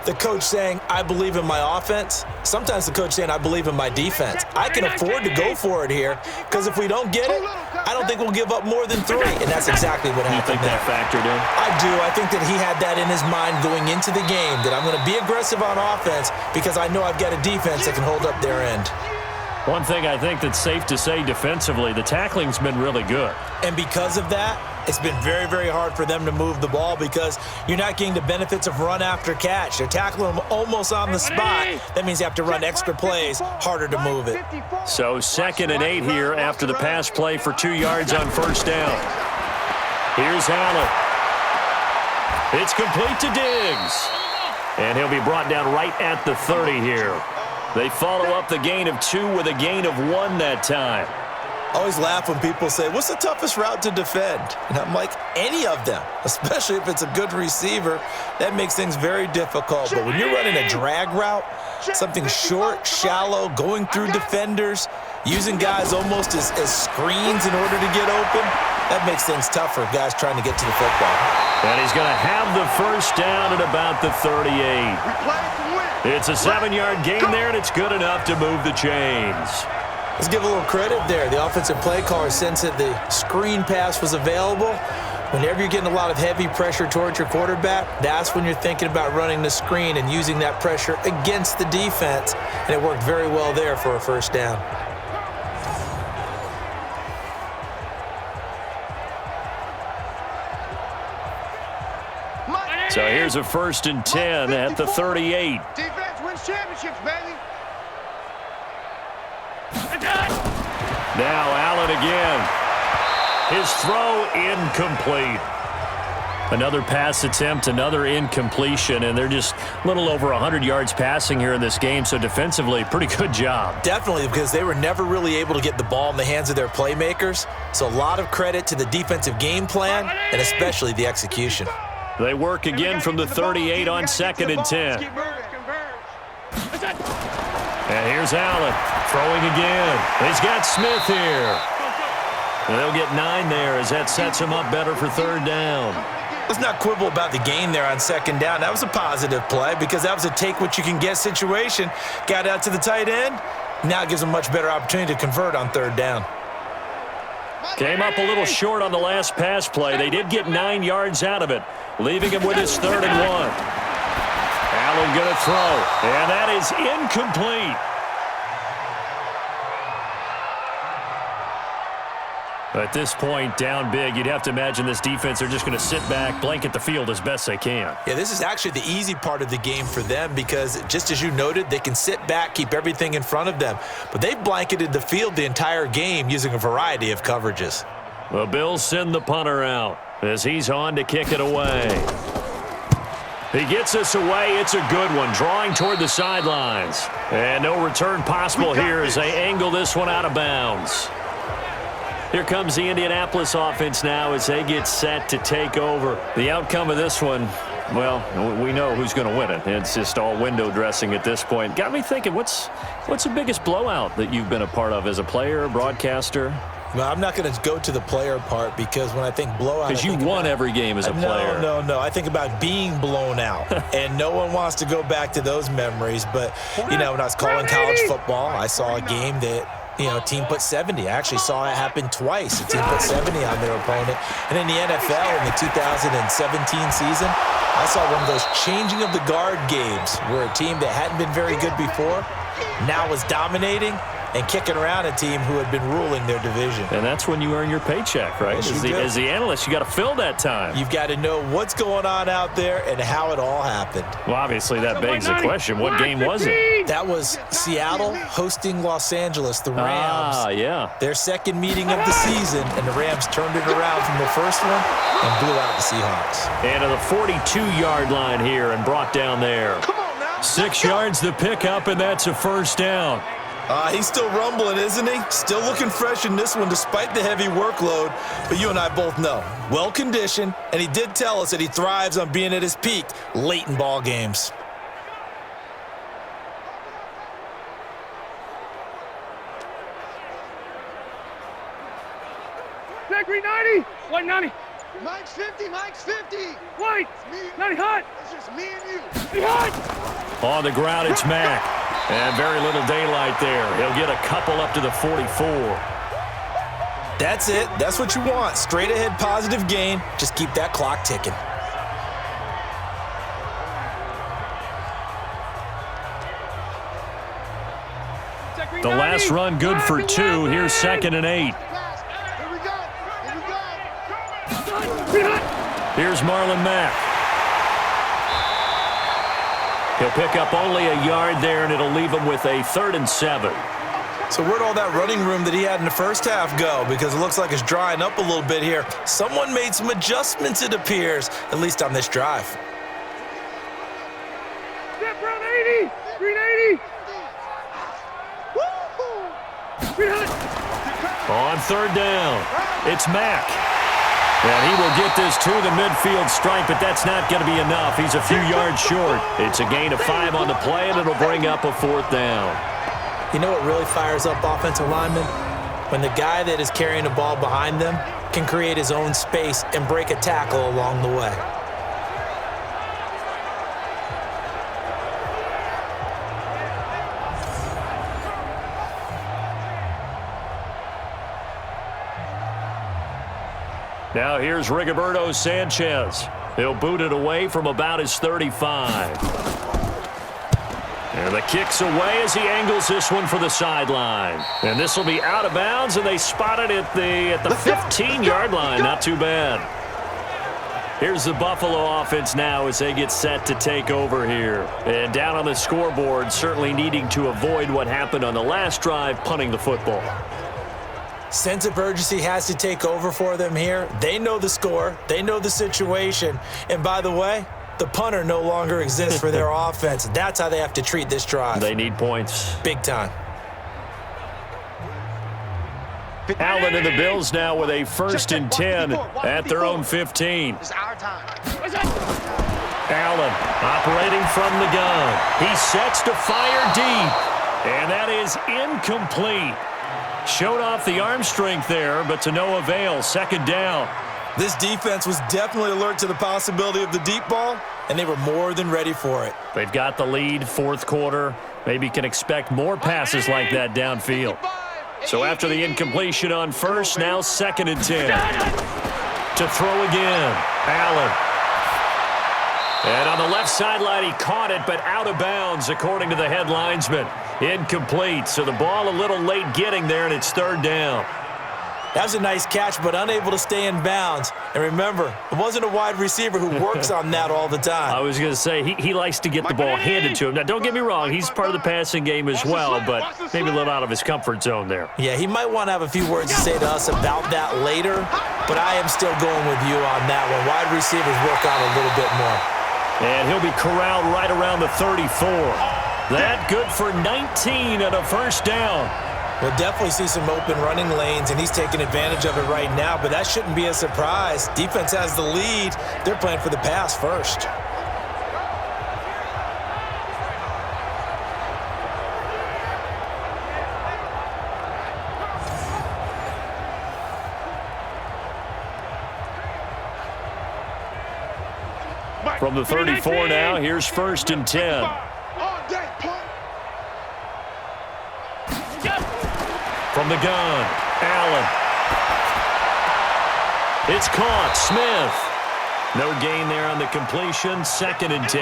the coach saying, I believe in my offense. Sometimes the coach saying, I believe in my defense. I can afford to go for it here, because if we don't get it, I don't think we'll give up more than 3. And that's exactly what happened there. You think that factored in? I do. I think that he had that in his mind going into the game, that I'm going to be aggressive on offense because I know I've got a defense that can hold up their end. One thing I think that's safe to say defensively, the tackling's been really good. And because of that, it's been very, very hard for them to move the ball because you're not getting the benefits of run after catch. They're tackling them almost on the spot. That means you have to run extra plays, harder to move it. So 2nd and 8 here after the pass play for 2 yards on 1st down. Here's Allen. It's complete to Diggs. And he'll be brought down right at the 30 here. They follow up the gain of 2 with a gain of 1 that time. I always laugh when people say, what's the toughest route to defend? And I'm like, any of them, especially if it's a good receiver. That makes things very difficult. But when you're running a drag route, something short, shallow, going through defenders, using guys almost as screens in order to get open, that makes things tough for guys trying to get to the football. And he's going to have the first down at about the 38. It's a 7-yard gain there, and it's good enough to move the chains. Let's give a little credit there. The offensive play caller sensed that the screen pass was available, Whenever you're getting a lot of heavy pressure towards your quarterback, that's when you're thinking about running the screen and using that pressure against the defense, and it worked very well there for a first down. So here's a 1st and 10 at the 38. Defense wins championships, baby. Now Allen again. His throw incomplete. Another pass attempt, another incompletion, and they're just a little over 100 yards passing here in this game, so defensively, pretty good job. Definitely, because they were never really able to get the ball in the hands of their playmakers, so a lot of credit to the defensive game plan and especially the execution. They work again from the 38 on 2nd and 10. And here's Allen throwing again. He's got Smith here. And they'll get 9 there as that sets him up better for 3rd down. Let's not quibble about the gain there on 2nd down. That was a positive play because that was a take-what-you-can-get situation. Got out to the tight end. Now it gives them a much better opportunity to convert on 3rd down. Came up a little short on the last pass play. They did get 9 yards out of it, leaving him with his 3rd and 1. Allen going to throw, and that is incomplete. At this point, down big, you'd have to imagine this defense are just going to sit back, blanket the field as best they can. Yeah, this is actually the easy part of the game for them because, just as you noted, they can sit back, keep everything in front of them. But they've blanketed the field the entire game using a variety of coverages. The Bills send the punter out as he's on to kick it away. He gets us away. It's a good one, drawing toward the sidelines. And no return possible here as they angle this one out of bounds. Here comes the Indianapolis offense now as they get set to take over. The outcome of this one, well, we know who's going to win it. It's just all window dressing at this point. Got me thinking, what's the biggest blowout that you've been a part of as a player, broadcaster? Well, I'm not going to go to the player part because when I think blowout, because you won every game as a player. No. I think about being blown out, and no one wants to go back to those memories. But, when I was calling college football, I saw a game that, a team put 70. I actually saw it happen twice. A team put 70 on their opponent. And in the NFL in the 2017 season, I saw one of those changing of the guard games where a team that hadn't been very good before now was dominating and kicking around a team who had been ruling their division. And that's when you earn your paycheck, right? As the analyst, you got to fill that time. You've got to know what's going on out there and how it all happened. Well, obviously that begs the question, what game was it? That was Seattle hosting Los Angeles, the Rams. Ah, yeah. Their second meeting of the season, and the Rams turned it around from the first one and blew out the Seahawks. And to the 42-yard line here and brought down there. 6 yards the pickup, and that's a 1st down. He's still rumbling, isn't he? Still looking fresh in this one despite the heavy workload. But you and I both know, well-conditioned, and he did tell us that he thrives on being at his peak late in ball games. Black green 90, white 90. Mike's 50, Mike's 50. White, 90 hot. It's just me and you. Hey, hot. On the ground, it's Mack. And very little daylight there. He'll get a couple up to the 44. That's it. That's what you want. Straight ahead positive gain. Just keep that clock ticking. The last run good for 2. Here's 2nd and 8. Here's Marlon Mack. He'll pick up only a yard there, and it'll leave him with a 3rd and 7. So where'd all that running room that he had in the first half go? Because it looks like it's drying up a little bit here. Someone made some adjustments, it appears, at least on this drive. Step brown 80, green 80. Green hot. On 3rd down, it's Mack. And he will get this to the midfield stripe, but that's not going to be enough. He's a few yards short. It's a gain of 5 on the play, and it'll bring up a 4th down. You know what really fires up offensive linemen? When the guy that is carrying the ball behind them can create his own space and break a tackle along the way. Now here's Rigoberto Sanchez. He'll boot it away from about his 35. And the kick's away as he angles this one for the sideline. And this will be out of bounds, and they spot it at the 15-yard line. Not too bad. Here's the Buffalo offense now as they get set to take over here. And down on the scoreboard, certainly needing to avoid what happened on the last drive, punting the football. Sense of urgency has to take over for them here. They know the score. They know the situation. And by the way, the punter no longer exists for their offense. That's how they have to treat this drive. They need points. Big time. Allen and the Bills now with a 1st and 10 at their own 15. It's our time. Allen operating from the gun. He sets to fire deep. And that is incomplete. Showed off the arm strength there, but to no avail. 2nd down. This defense was definitely alert to the possibility of the deep ball, and they were more than ready for it. They've got the lead, 4th quarter. Maybe can expect more passes like that downfield. So after the incompletion on 1st, now 2nd and 10. To throw again, Allen. And on the left sideline, he caught it, but out of bounds, according to the head linesman. Incomplete, so the ball a little late getting there, and it's 3rd down. That was a nice catch, but unable to stay in bounds. And remember, it wasn't a wide receiver who works on that all the time. I was going to say, he likes to get the ball handed to him. Now, don't get me wrong, he's part of the passing game as well, but maybe a little out of his comfort zone there. Yeah, he might want to have a few words to say to us about that later, but I am still going with you on that one. Wide receivers work on a little bit more. And he'll be corralled right around the 34. That good for 19 and a 1st down. We'll definitely see some open running lanes, and he's taking advantage of it right now, but that shouldn't be a surprise. Defense has the lead. They're playing for the pass first. From the 34 now, here's 1st and 10. From the gun, Allen. It's caught, Smith. No gain there on the completion, 2nd and 10.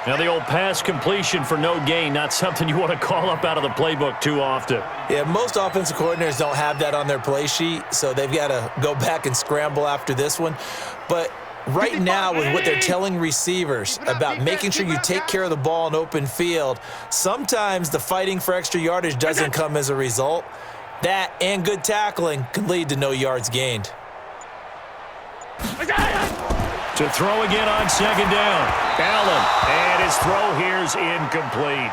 Now the old pass completion for no gain, not something you want to call up out of the playbook too often. Yeah, most offensive coordinators don't have that on their play sheet, so they've got to go back and scramble after this one. But right now, with what they're telling receivers about making sure you take care of the ball in open field, sometimes the fighting for extra yardage doesn't come as a result. That and good tackling can lead to no yards gained. To throw again on 2nd down. Allen, and his throw here's incomplete.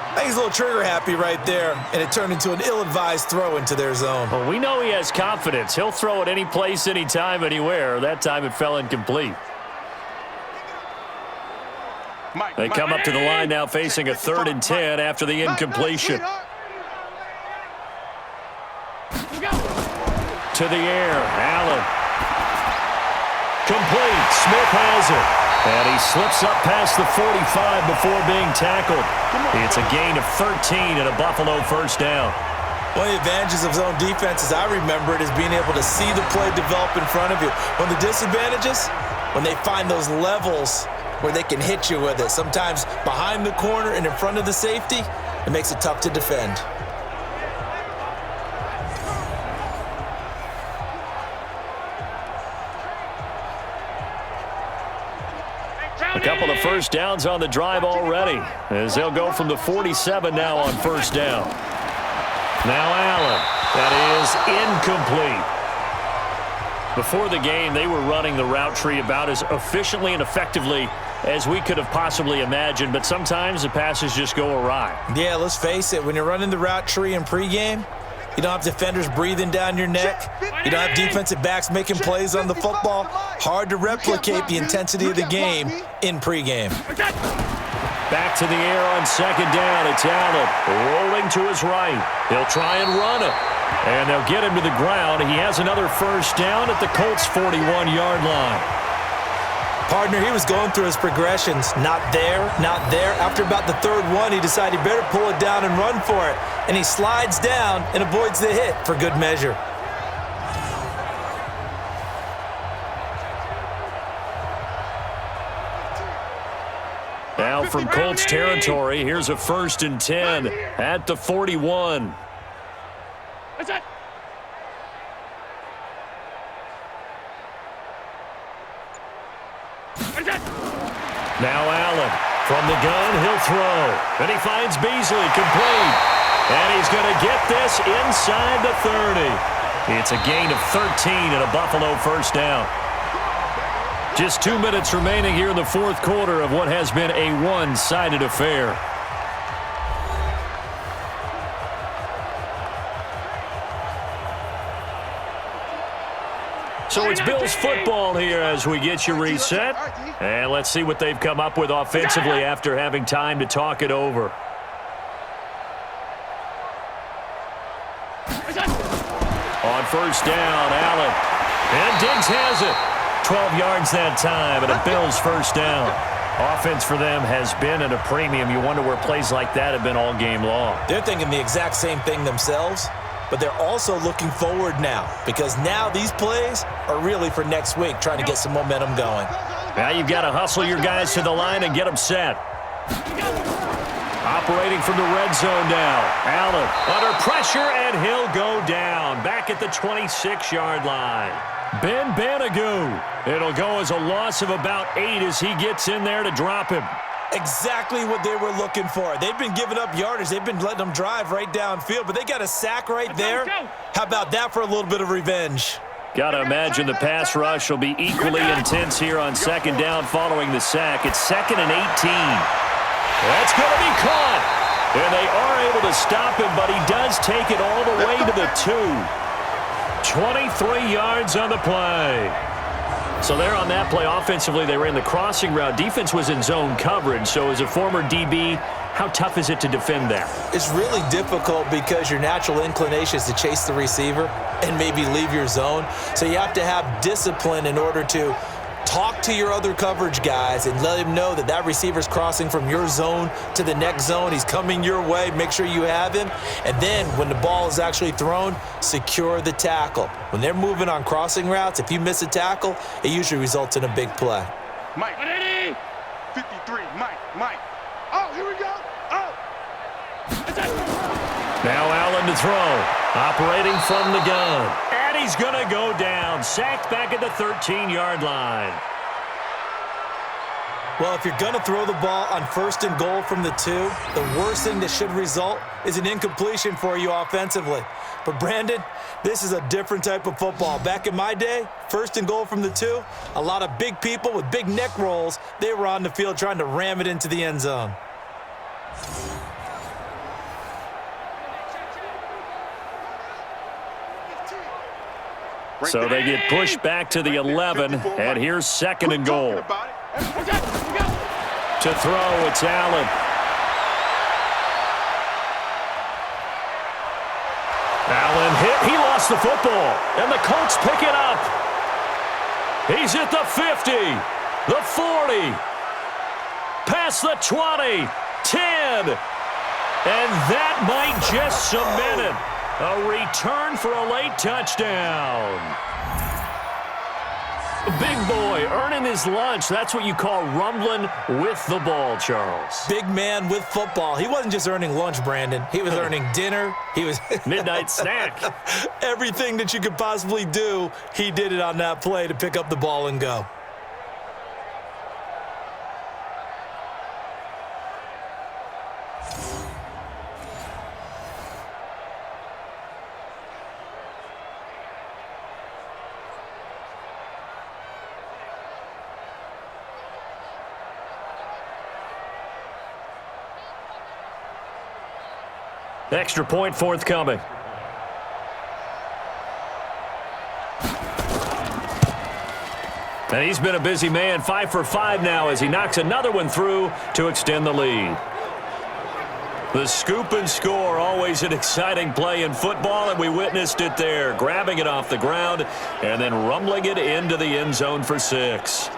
I think he's a little trigger happy right there, and it turned into an ill-advised throw into their zone. Well, we know he has confidence. He'll throw it any place, anytime, anywhere. That time it fell incomplete. They come up to the line now facing a 3rd and 10 after the incompletion. To the air, Allen. Complete, Smith has it. And he slips up past the 45 before being tackled. It's a gain of 13 and a Buffalo 1st down. One of the advantages of zone defense, as I remember it, is being able to see the play develop in front of you. One of the disadvantages, when they find those levels where they can hit you with it. Sometimes behind the corner and in front of the safety, it makes it tough to defend. A couple of 1st downs on the drive already, as they'll go from the 47 now on 1st down. Now Allen. That is incomplete. Before the game, they were running the route tree about as efficiently and effectively as we could have possibly imagined, but sometimes the passes just go awry. Yeah, let's face it. When you're running the route tree in pregame, you don't have defenders breathing down your neck. You don't have defensive backs making plays on the football. Hard to replicate the intensity of the game in pregame. Back to the air on 2nd down. It's Allen rolling to his right. He'll try and run it. And they'll get him to the ground. He has another 1st down at the Colts' 41-yard line. Partner, he was going through his progressions. Not there, not there. After about the 3rd one, he decided he better pull it down and run for it. And he slides down and avoids the hit for good measure. now from Colts territory. Here's a 1st and 10 at the 41. That's it. That's it. Now Allen from the gun, he'll throw. And he finds Beasley, complete. And he's going to get this inside the 30. It's a gain of 13 and a Buffalo 1st down. Just 2 minutes remaining here in the 4th quarter of what has been a one-sided affair. So it's Bills football here as we get you reset. And let's see what they've come up with offensively after having time to talk it over. On 1st down, Allen. And Diggs has it. 12 yards that time, and a Bills 1st down. Offense for them has been at a premium. You wonder where plays like that have been all game long. They're thinking the exact same thing themselves, but they're also looking forward now because now these plays are really for next week, trying to get some momentum going. Now you've got to hustle your guys to the line and get them set. Operating from the red zone now. Allen under pressure, and he'll go down back at the 26-yard line. Ben Banagoo. It'll go as a loss of about 8 as he gets in there to drop him. Exactly what they were looking for. They've been giving up yardage. They've been letting them drive right downfield, but they got a sack right there. How about that for a little bit of revenge? Got to imagine the pass rush will be equally intense here on 2nd down following the sack. It's 2nd and 18. That's going to be caught. And they are able to stop him, but he does take it all the way to the 2. 23 yards on the play. So there on that play, offensively, they ran the crossing route. Defense was in zone coverage. So as a former DB, how tough is it to defend that? It's really difficult because your natural inclination is to chase the receiver and maybe leave your zone. So you have to have discipline in order to talk to your other coverage guys and let him know that that receiver's crossing from your zone to the next zone. He's coming your way. Make sure you have him. And then when the ball is actually thrown, secure the tackle. When they're moving on crossing routes, if you miss a tackle, it usually results in a big play. Mike. 53, Mike. Oh, here we go. Oh. Now Allen to throw. Operating from the gun. And he's going to go down. Sacked back at the 13-yard line. Well, if you're going to throw the ball on 1st and goal from the 2, the worst thing that should result is an incompletion for you offensively. But, Brandon, this is a different type of football. Back in my day, 1st and goal from the 2, a lot of big people with big neck rolls, they were on the field trying to ram it into the end zone. So they get pushed back to the 11, and here's 2nd and goal. To throw, it's Allen. Allen hit. He lost the football, and the Colts pick it up. He's at the 50, the 40, past the 20, 10, and that might just cement it. A return for a late touchdown. Big boy earning his lunch. That's what you call rumbling with the ball, Charles. Big man with football. He wasn't just earning lunch, Brandon. He was earning dinner. He was midnight snack. Everything that you could possibly do, he did it on that play to pick up the ball and go. Extra point forthcoming. And he's been a busy man, 5 for 5 now as he knocks another one through to extend the lead. The scoop and score, always an exciting play in football, and we witnessed it there, grabbing it off the ground and then rumbling it into the end zone for 6.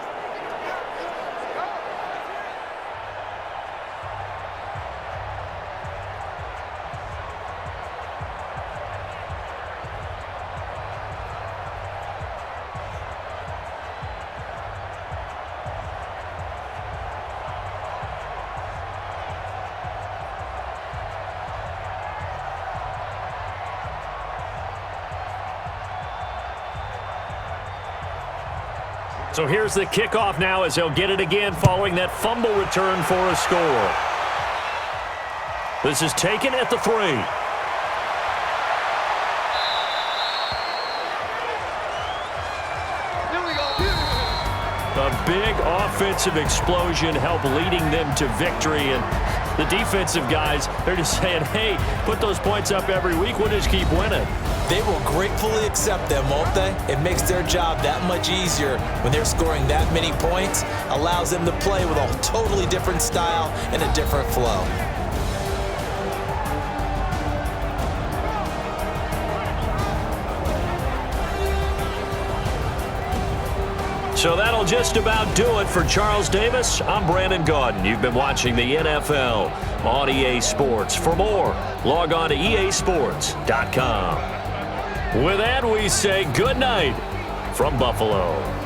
So here's the kickoff now as he'll get it again following that fumble return for a score. This is taken at the 3. A big offensive explosion helped leading them to victory. And the defensive guys, they're just saying, hey, put those points up every week. We'll just keep winning. They will gratefully accept them, won't they? It makes their job that much easier when they're scoring that many points. Allows them to play with a totally different style and a different flow. So that'll just about do it for Charles Davis. I'm Brandon Gaudin. You've been watching the NFL on EA Sports. For more, log on to easports.com. With that, we say good night from Buffalo.